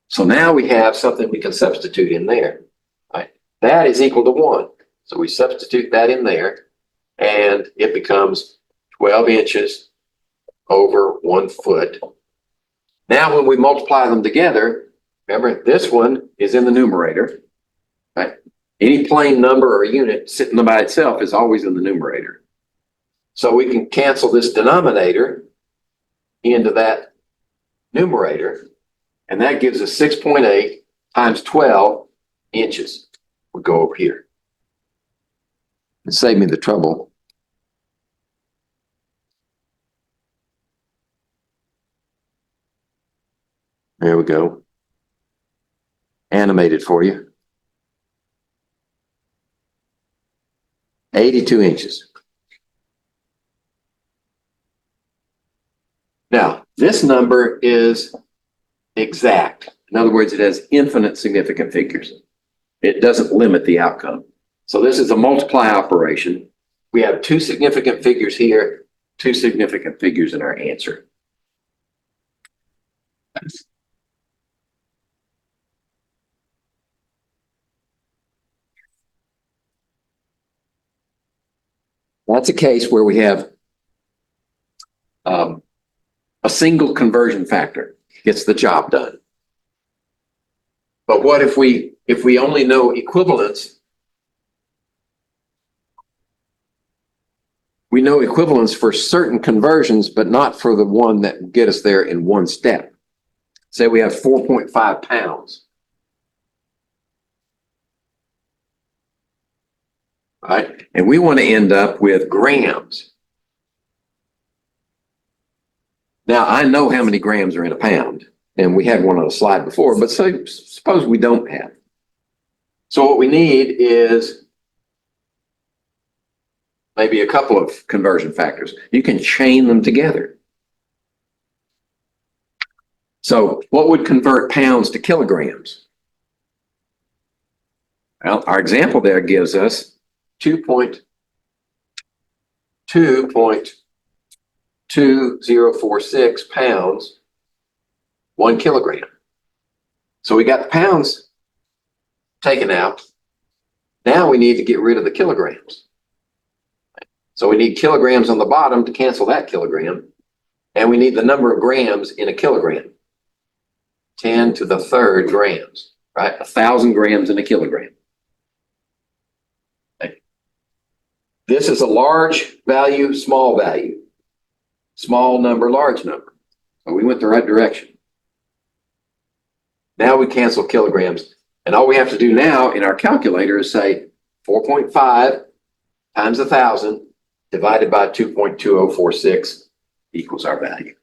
So now we have something we can substitute in there. Right? That is equal to 1. So we substitute that in there, and it becomes 12 inches over 1 foot. Now when we multiply them together, remember this one is in the numerator. Right? Any plain number or unit sitting by itself is always in the numerator. So we can cancel this denominator into that numerator, and that gives us 6.8 times 12 inches. We'll go over here. And save me the trouble. There we go. Animated for you. 82 inches. Now, this number is exact. In other words, it has infinite significant figures. It doesn't limit the outcome. So this is a multiply operation. We have 2 significant figures here, 2 significant figures in our answer. That's a case where we have a single conversion factor gets the job done. But what if we only know equivalence? We know equivalence for certain conversions, but not for the one that get us there in one step. Say we have 4.5 pounds. Right? And we want to end up with grams. Now, I know how many grams are in a pound, and we had one on a slide before, but suppose we don't have. So what we need is maybe a couple of conversion factors. You can chain them together. So what would convert pounds to kilograms? Well, our example there gives us 2.2046 pounds, 1 kilogram. So we got the pounds taken out. Now we need to get rid of the kilograms. So we need kilograms on the bottom to cancel that kilogram. And we need the number of grams in a kilogram. 10 to the third grams, right? 1,000 grams in a kilogram. Okay. This is a large value, small value. Small number, large number. So we went the right direction. Now we cancel kilograms. And all we have to do now in our calculator is say 4.5 times 1,000 divided by 2.2046 equals our value.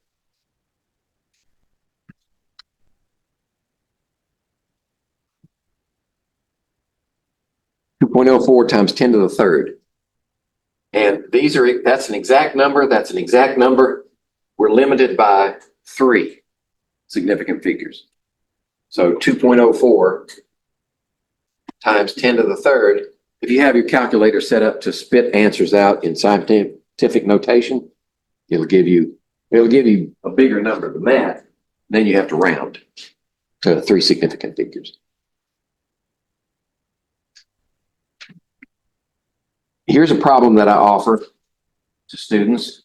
.04 times 10 to the third. And that's an exact number. That's an exact number. We're limited by 3 significant figures. So 2.04 times 10 to the third. If you have your calculator set up to spit answers out in scientific notation, it'll give you a bigger number than that. Then you have to round to 3 significant figures. Here's a problem that I offer to students.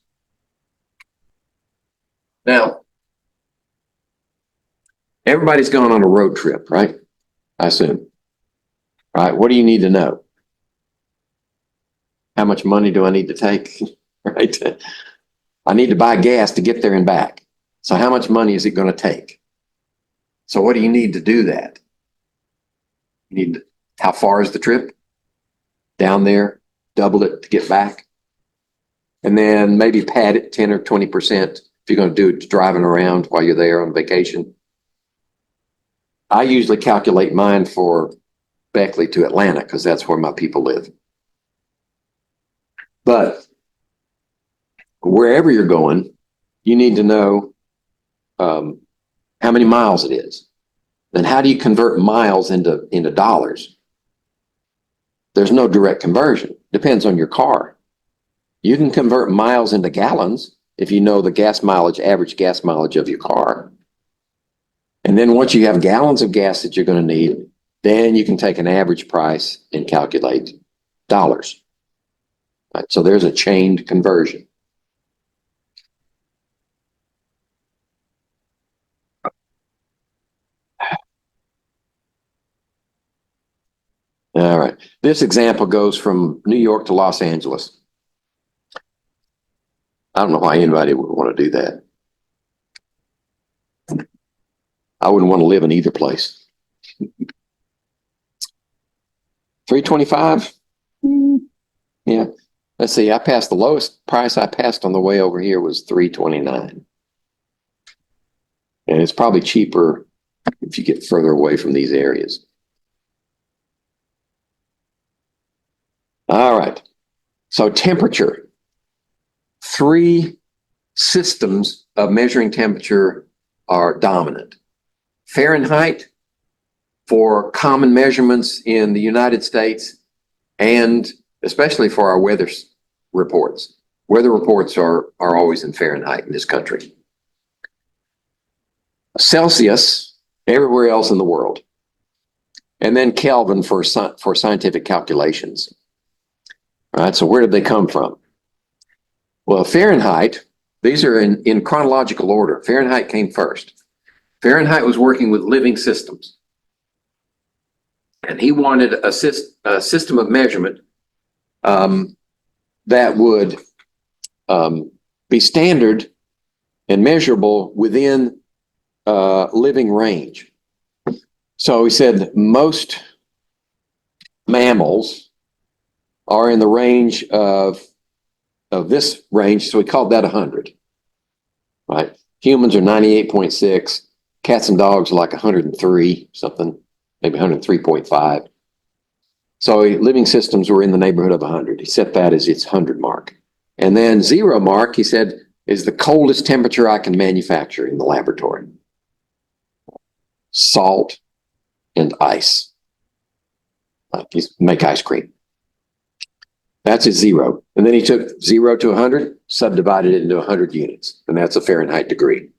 Now, everybody's gone on a road trip, right? I assume. Right? What do you need to know? How much money do I need to take? Right? I need to buy gas to get there and back. So how much money is it going to take? So what do you need to do that? How far is the trip? Down there, double it to get back. and then maybe pad it 10 or 20% if you're going to do it driving around while you're there on vacation. I usually calculate mine for Beckley to Atlanta because that's where my people live. But wherever you're going, you need to know how many miles it is. Then how do you convert miles into dollars? There's no direct conversion. Depends on your car. You can convert miles into gallons if you know the gas mileage, average gas mileage of your car. And then once you have gallons of gas that you're going to need, then you can take an average price and calculate dollars. Right, so there's a chained conversion. All right. This example goes from New York to Los Angeles. I don't know why anybody would want to do that. I wouldn't want to live in either place. 325? Yeah. Let's see. I passed the lowest price I passed on the way over here was 329. And it's probably cheaper if you get further away from these areas. All right. So temperature. 3 systems of measuring temperature are dominant. Fahrenheit for common measurements in the United States and especially for our weather reports. Weather reports are always in Fahrenheit in this country. Celsius everywhere else in the world. And then Kelvin for scientific calculations. All right, so where did they come from? Well, Fahrenheit, these are in chronological order. Fahrenheit came first. Fahrenheit was working with living systems. And he wanted a system of measurement that would be standard and measurable within living range. So he said most mammals are in the range of this range, so we called that 100, right? Humans are 98.6, cats and dogs are like 103 something, maybe 103.5. So living systems were in the neighborhood of 100. He set that as its 100 mark. And then 0 mark, he said, is the coldest temperature I can manufacture in the laboratory. Salt and ice. Like you make ice cream. That's his 0. And then he took 0 to 100, subdivided it into 100 units, and that's a Fahrenheit degree.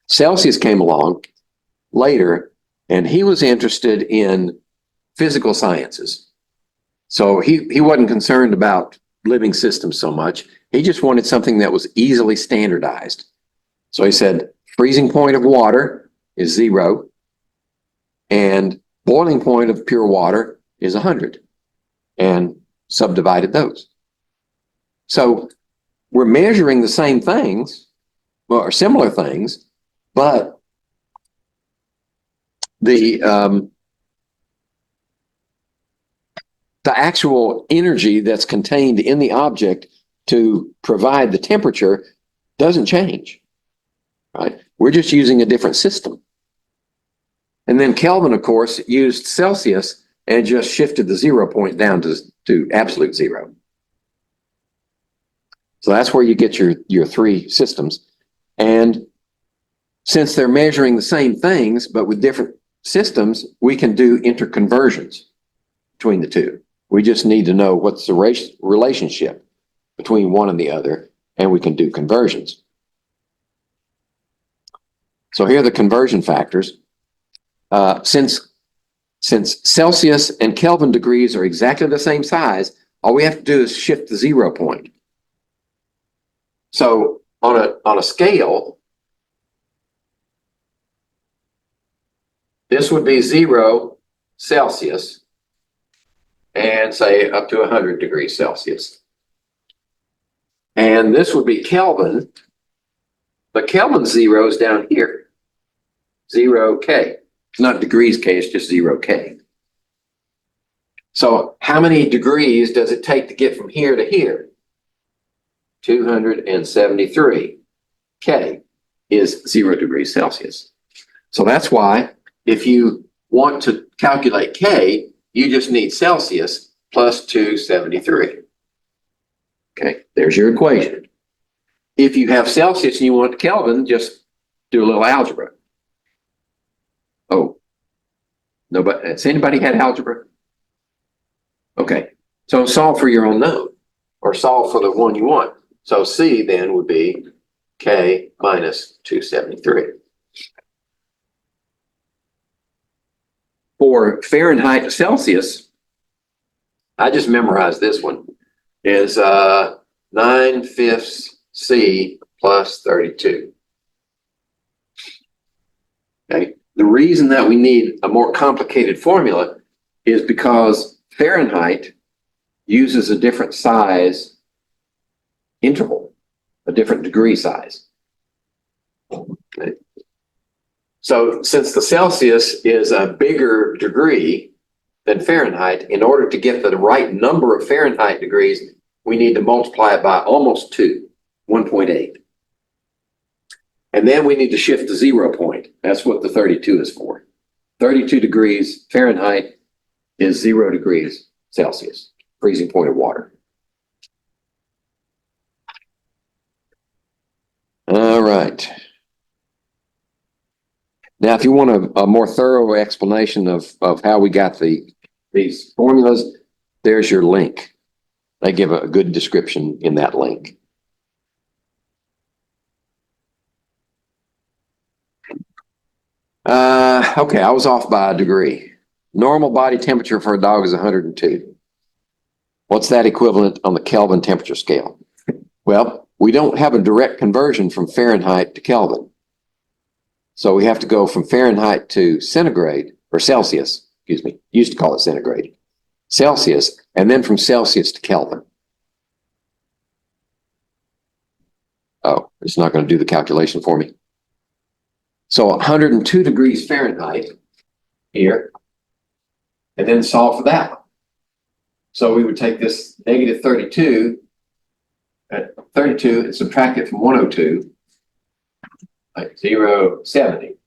Celsius came along later, and he was interested in physical sciences. So he wasn't concerned about living systems so much. He just wanted something that was easily standardized. So he said, freezing point of water is 0, and boiling point of pure water is 100. And subdivided those. So we're measuring the same things, or similar things, but the actual energy that's contained in the object to provide the temperature doesn't change, right? We're just using a different system. And then Kelvin, of course, used Celsius and just shifted the 0 point down to absolute 0. So that's where you get your 3 systems. And since they're measuring the same things, but with different systems, we can do interconversions between the 2. We just need to know what's the relationship between one and the other, and we can do conversions. So here are the conversion factors. Since Celsius and Kelvin degrees are exactly the same size, all we have to do is shift the 0 point. So on a scale, this would be 0 Celsius and say up to 100 degrees Celsius. And this would be Kelvin, but Kelvin 0 is down here, 0 K. It's not degrees K, it's just 0 K. So how many degrees does it take to get from here to here? 273. K is 0 degrees Celsius. So that's why if you want to calculate K, you just need Celsius plus 273. Okay, there's your equation. If you have Celsius and you want Kelvin, just do a little algebra. Oh, nobody, has anybody had algebra? Okay, so solve for your unknown or solve for the one you want. So C then would be K minus 273. For Fahrenheit to Celsius, I just memorized this one, is 9/5 C plus 32. Okay. The reason that we need a more complicated formula is because Fahrenheit uses a different size interval, a different degree size. Okay. So since the Celsius is a bigger degree than Fahrenheit, in order to get the right number of Fahrenheit degrees, we need to multiply it by almost 2, 1.8. And then we need to shift the 0 point. That's what the 32 is for. 32 degrees Fahrenheit is 0 degrees Celsius, freezing point of water. All right. Now, if you want a more thorough explanation of how we got these formulas, there's your link. They give a good description in that link. Okay, I was off by a degree. Normal body temperature for a dog is 102. What's that equivalent on the Kelvin temperature scale? Well, we don't have a direct conversion from Fahrenheit to Kelvin. So we have to go from Fahrenheit to centigrade, or Celsius, excuse me, used to call it centigrade, Celsius, and then from Celsius to Kelvin. Oh, it's not going to do the calculation for me. So 102 degrees Fahrenheit here, and then solve for that one. So we would take this negative 32 and subtract it from 102, like 0.70.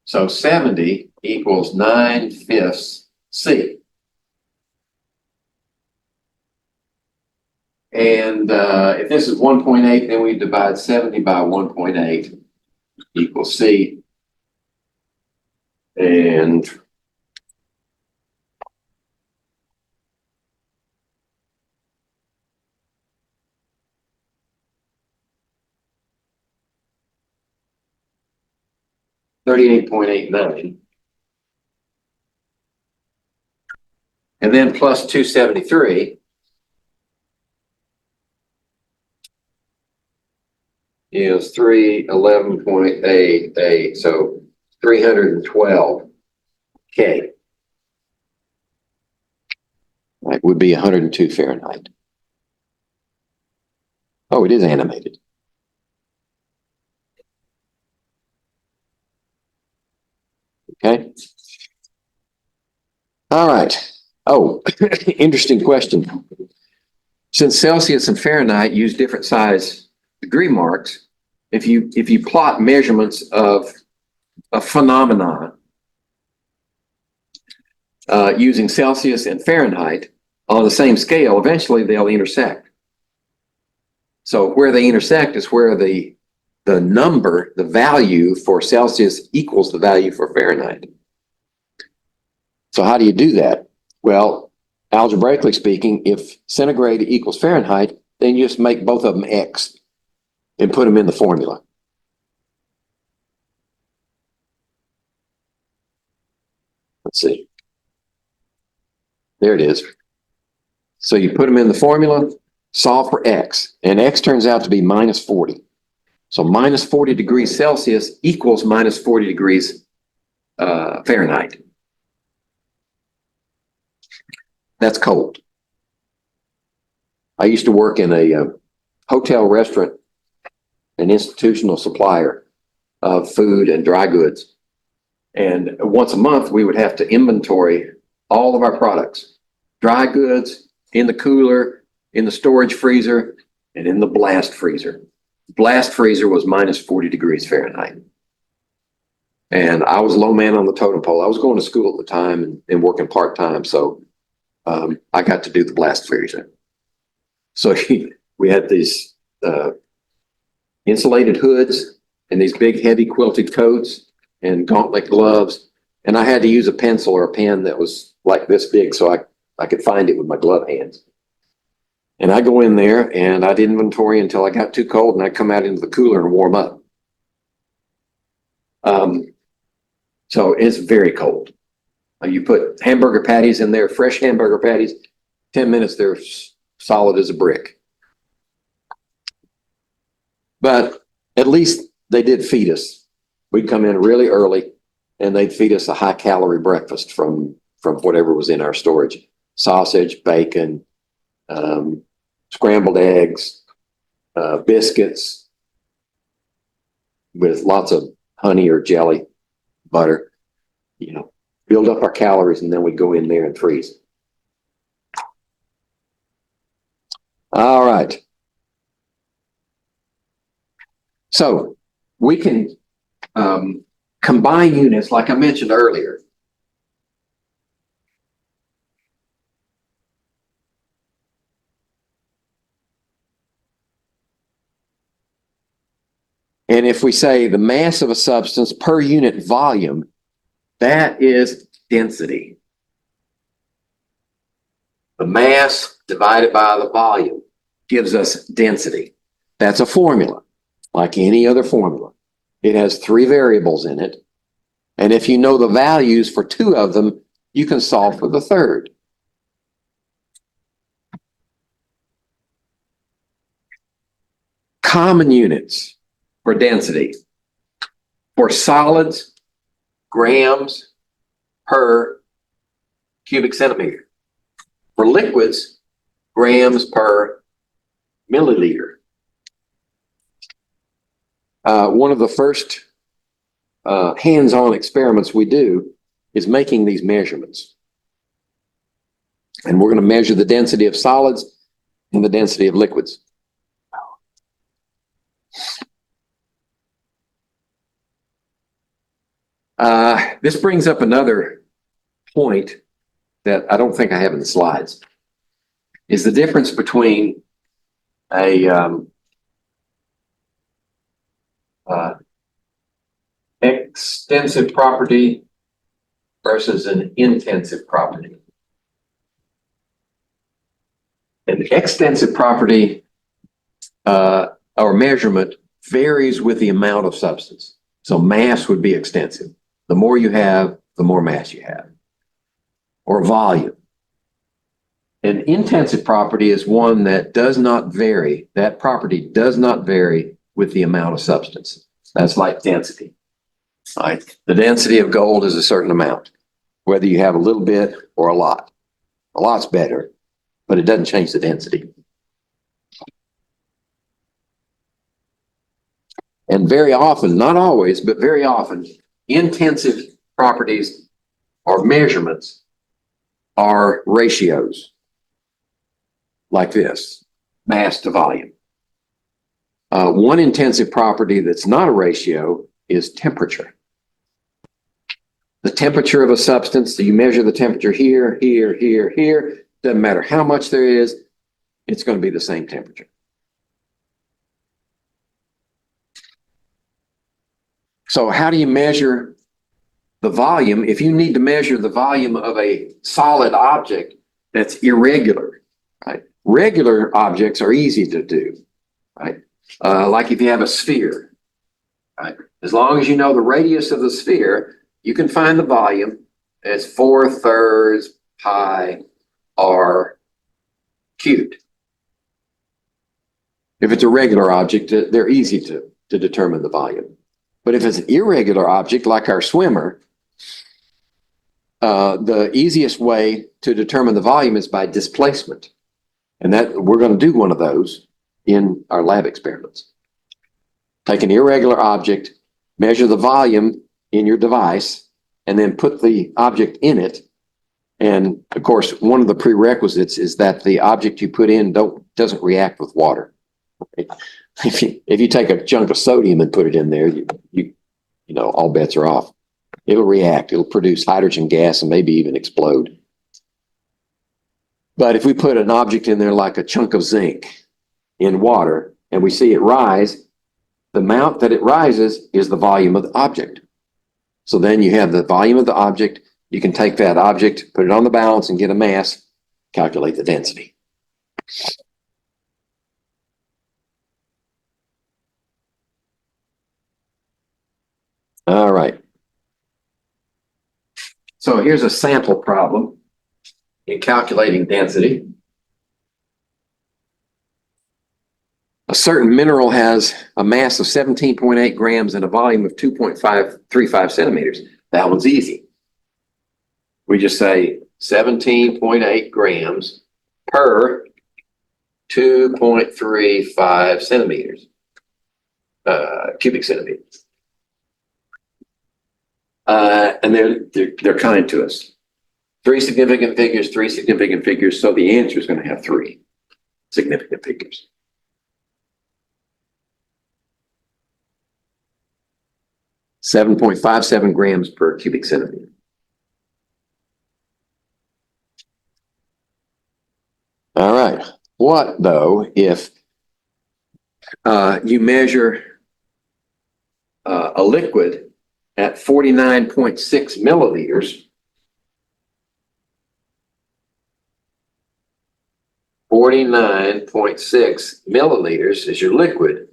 So 70 equals 9/5 C. And if this is 1.8, then we divide 70 by 1.8 equals C. And $38.89. And then plus 273 is 311.88, so 312 K. That would be 102 Fahrenheit. Oh, it is animated. Okay. All right. Oh, interesting question. Since Celsius and Fahrenheit use different size degree marks, if you plot measurements of a phenomena using Celsius and Fahrenheit on the same scale, eventually they'll intersect. So where they intersect is where the number, the value for Celsius equals the value for Fahrenheit. So how do you do that? Well, algebraically speaking, if centigrade equals Fahrenheit, then you just make both of them X and put them in the formula. Let's see. There it is. So you put them in the formula, solve for X, and X turns out to be minus 40. So minus 40 degrees Celsius equals minus 40 degrees Fahrenheit. That's cold. I used to work in a hotel restaurant, an institutional supplier of food and dry goods. And once a month, we would have to inventory all of our products, dry goods in the cooler, in the storage freezer, and in the blast freezer. Blast freezer was minus 40 degrees Fahrenheit. And I was low man on the totem pole. I was going to school at the time and working part-time, so I got to do the blast freezer. So we had these insulated hoods and these big heavy quilted coats and gauntlet gloves. And I had to use a pencil or a pen that was like this big so I could find it with my glove hands. And I go in there and I'd inventory until I got too cold and I'd come out into the cooler and warm up. So it's very cold. You put hamburger patties in there, fresh hamburger patties, 10 minutes, they're solid as a brick. But at least they did feed us. We'd come in really early and they'd feed us a high calorie breakfast from whatever was in our storage. Sausage, bacon, scrambled eggs, biscuits with lots of honey or jelly, butter, build up our calories, and then we go in there and freeze. All right. So we can combine units like I mentioned earlier. And if we say the mass of a substance per unit volume, that is density. The mass divided by the volume gives us density. That's a formula, like any other formula. It has 3 variables in it. And if you know the values for 2 of them, you can solve for the third. Common units for density. For solids, grams per cubic centimeter. For liquids, grams per milliliter. One of the first hands-on experiments we do is making these measurements. And we're going to measure the density of solids and the density of liquids. This brings up another point that I don't think I have in the slides, is the difference between a extensive property versus an intensive property. An extensive property or measurement varies with the amount of substance. So mass would be extensive. The more you have, the more mass you have. Or volume. An intensive property is one that does not vary. That property does not vary with the amount of substance. That's like density. Right? The density of gold is a certain amount, whether you have a little bit or a lot. A lot's better, but it doesn't change the density. And very often, not always, but very often, intensive properties or measurements are ratios like this, mass to volume. One intensive property that's not a ratio is temperature. The temperature of a substance, so you measure the temperature here, here, here, here, doesn't matter how much there is, it's going to be the same temperature. So how do you measure the volume? If you need to measure the volume of a solid object that's irregular, right? Regular objects are easy to do, right? Like if you have a sphere, right? As long as you know the radius of the sphere, you can find the volume as 4/3 pi r cubed. If it's a regular object, they're easy to determine the volume. But if it's an irregular object like our swimmer, the easiest way to determine the volume is by displacement. And that we're going to do one of those in our lab experiments. Take an irregular object, measure the volume in your device, and then put the object in it. And of course, one of the prerequisites is that the object you put in doesn't react with water. If you take a chunk of sodium and put it in there, you know, all bets are off. It'll react. It'll produce hydrogen gas and maybe even explode. But if we put an object in there like a chunk of zinc in water and we see it rise, the amount that it rises is the volume of the object. So then you have the volume of the object. You can take that object, put it on the balance and get a mass, calculate the density. All right. So here's a sample problem in calculating density. A certain mineral has a mass of 17.8 grams and a volume of 2.535 centimeters. That one's easy. We just say 17.8 grams per 2.35 centimeters, cubic centimeters. And they're kind to us. Three significant figures. So the answer is going to have three significant figures. .57 grams per cubic centimeter. All right. What though if you measure a liquid at 49.6 milliliters? 49.6 milliliters is your liquid.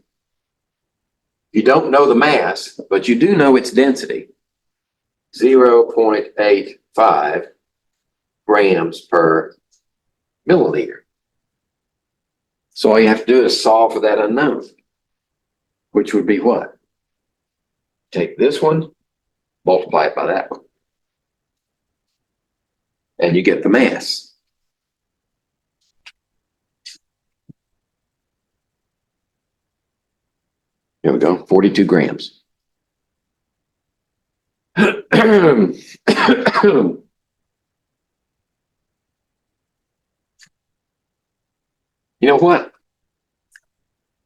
You don't know the mass, but you do know its density, 0.85 grams per milliliter. So all you have to do is solve for that unknown, which would be what? Take this one, multiply it by that one, and you get the mass. Here we go, 42 grams. You know what?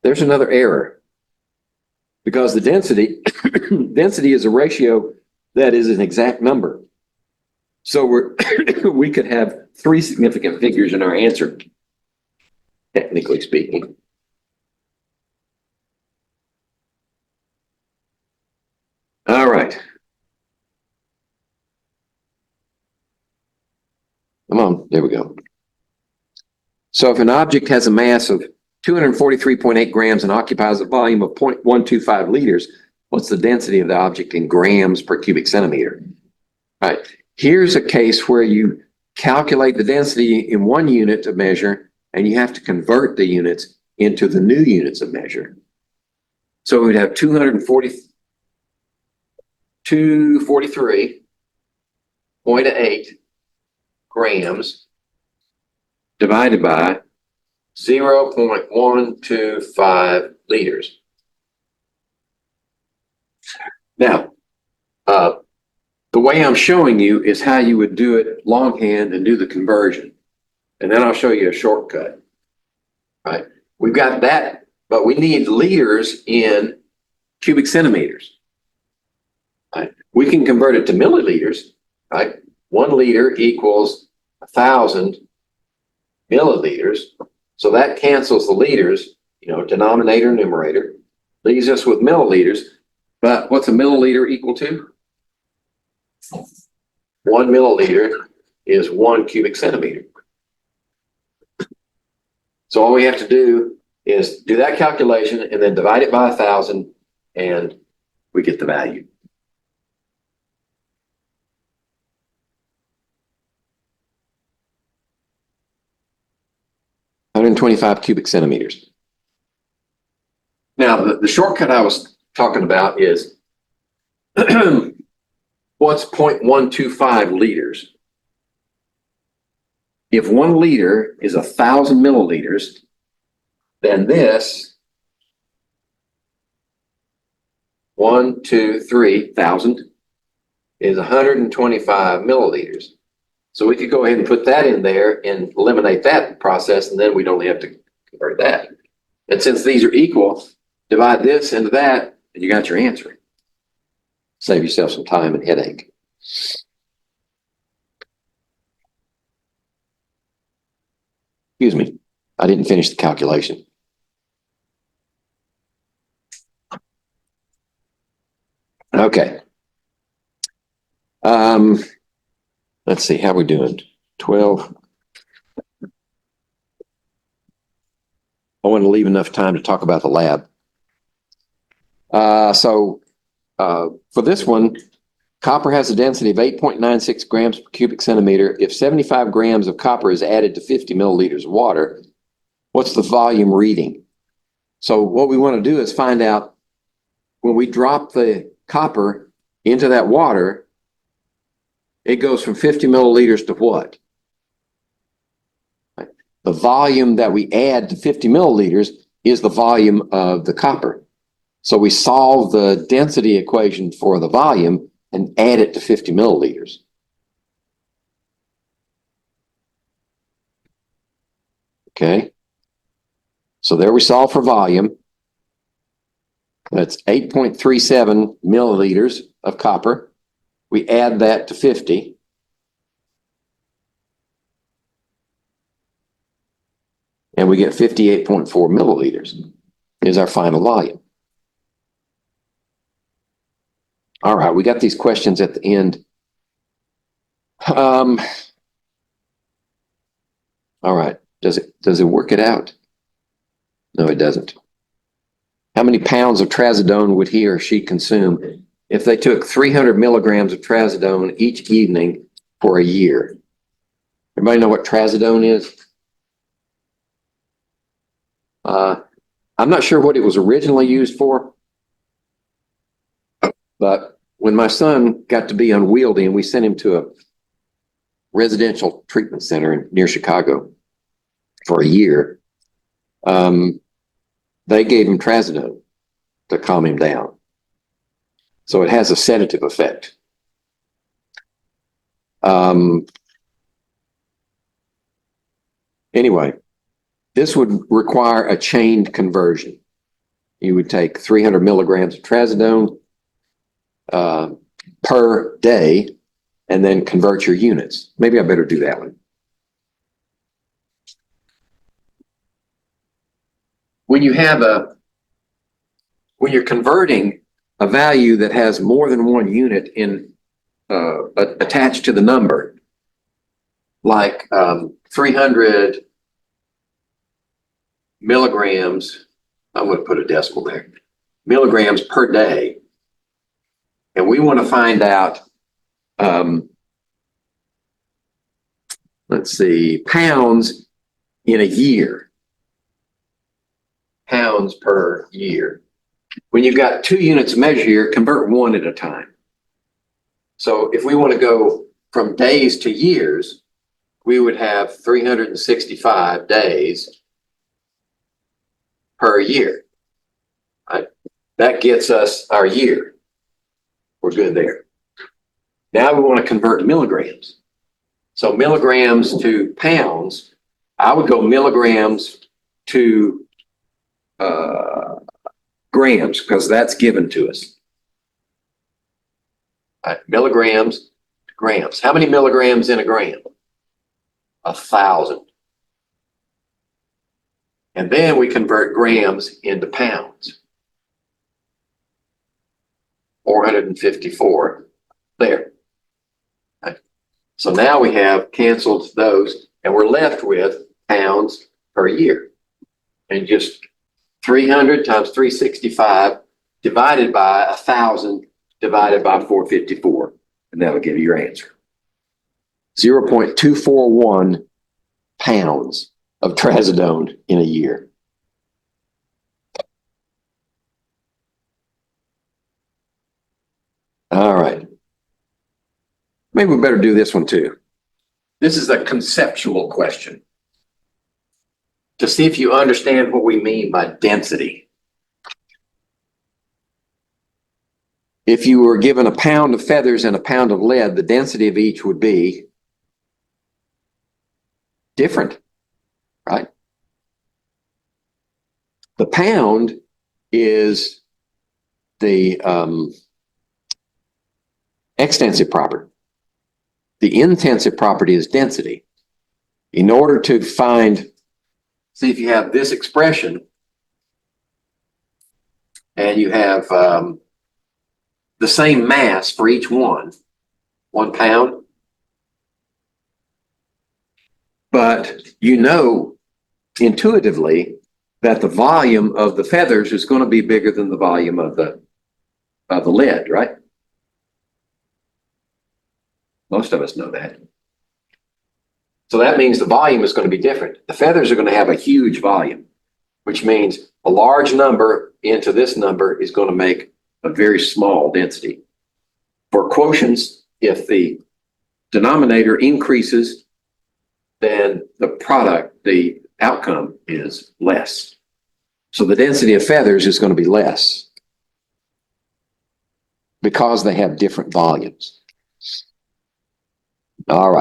There's another error, because the density is a ratio that is an exact number. So we could have three significant figures in our answer, technically speaking. All right. Come on, there we go. So if an object has a mass of 243.8 grams and occupies a volume of 0.125 liters, what's the density of the object in grams per cubic centimeter? All right. Here's a case where you calculate the density in one unit of measure, and you have to convert the units into the new units of measure. So we'd have 243.8 grams divided by 0.125 liters. Now, the way I'm showing you is how you would do it longhand and do the conversion. And then I'll show you a shortcut. Right? We've got that, but we need liters in cubic centimeters. Right? We can convert it to milliliters. Right? 1 liter equals 1,000 milliliters. So that cancels the liters, you know, denominator, numerator, leaves us with milliliters. But what's a milliliter equal to? 1 milliliter is 1 cubic centimeter. So all we have to do is do that calculation and then divide it by 1,000, and we get the value. .125 cubic centimeters. Now, the shortcut I was talking about is what's 0.125 liters? If 1 liter is 1,000 milliliters, then this 1,000 is 125 milliliters. So we could go ahead and put that in there and eliminate that process, and then we'd only have to convert that. And since these are equal, divide this into that, and you got your answer. Save yourself some time and headache. Excuse me, I didn't finish the calculation. Okay. Let's see, how we doing? 12. I want to leave enough time to talk about the lab. For this one, copper has a density of 8.96 grams per cubic centimeter. If 75 grams of copper is added to 50 milliliters of water, what's the volume reading? So what we want to do is find out when we drop the copper into that water, it goes from 50 milliliters to what? The volume that we add to 50 milliliters is the volume of the copper. So we solve the density equation for the volume and add it to 50 milliliters. Okay. So there we solve for volume. That's 8.37 milliliters of copper. We add that to 50. And we get 58.4 milliliters is our final volume. All right, we got these questions at the end. All right, does it work it out? No, it doesn't. How many pounds of trazodone would he or she consume if they took 300 milligrams of trazodone each evening for a year? Everybody know what trazodone is? I'm not sure what it was originally used for, but when my son got to be unwieldy and we sent him to a residential treatment center near Chicago for a year, they gave him trazodone to calm him down. So it has a sedative effect. Anyway, this would require a chained conversion. You would take 300 milligrams of trazodone per day and then convert your units. Maybe I better do that one. When you're converting a value that has more than one unit in attached to the number, like 300 milligrams, I'm going to put a decimal there, milligrams per day. And we want to find out, let's see, pounds in a year. Pounds per year. When you've got 2 units of measure here, convert one at a time. So if we want to go from days to years, we would have 365 days per year. Right? That gets us our year. We're good there. Now we want to convert milligrams. So milligrams to pounds, I would go milligrams to grams because that's given to us. Right, milligrams to grams. How many milligrams in a gram? 1,000. And then we convert grams into pounds. 454 there. Right. So now we have canceled those and we're left with pounds per year. And just 300 times 365 divided by 1,000 divided by 454. And that'll give you your answer. 0.241 pounds of trazodone in a year. All right. Maybe we better do this one too. This is a conceptual question to see if you understand what we mean by density. If you were given a pound of feathers and a pound of lead, the density of each would be different, right? The pound is the extensive property. The intensive property is density. In order to find, see if you have this expression and you have the same mass for each one, 1 pound, but you know intuitively that the volume of the feathers is going to be bigger than the volume of the lead, right? Most of us know that. So that means the volume is going to be different. The feathers are going to have a huge volume, which means a large number into this number is going to make a very small density. For quotients, if the denominator increases, then the outcome is less. So the density of feathers is going to be less because they have different volumes. All right.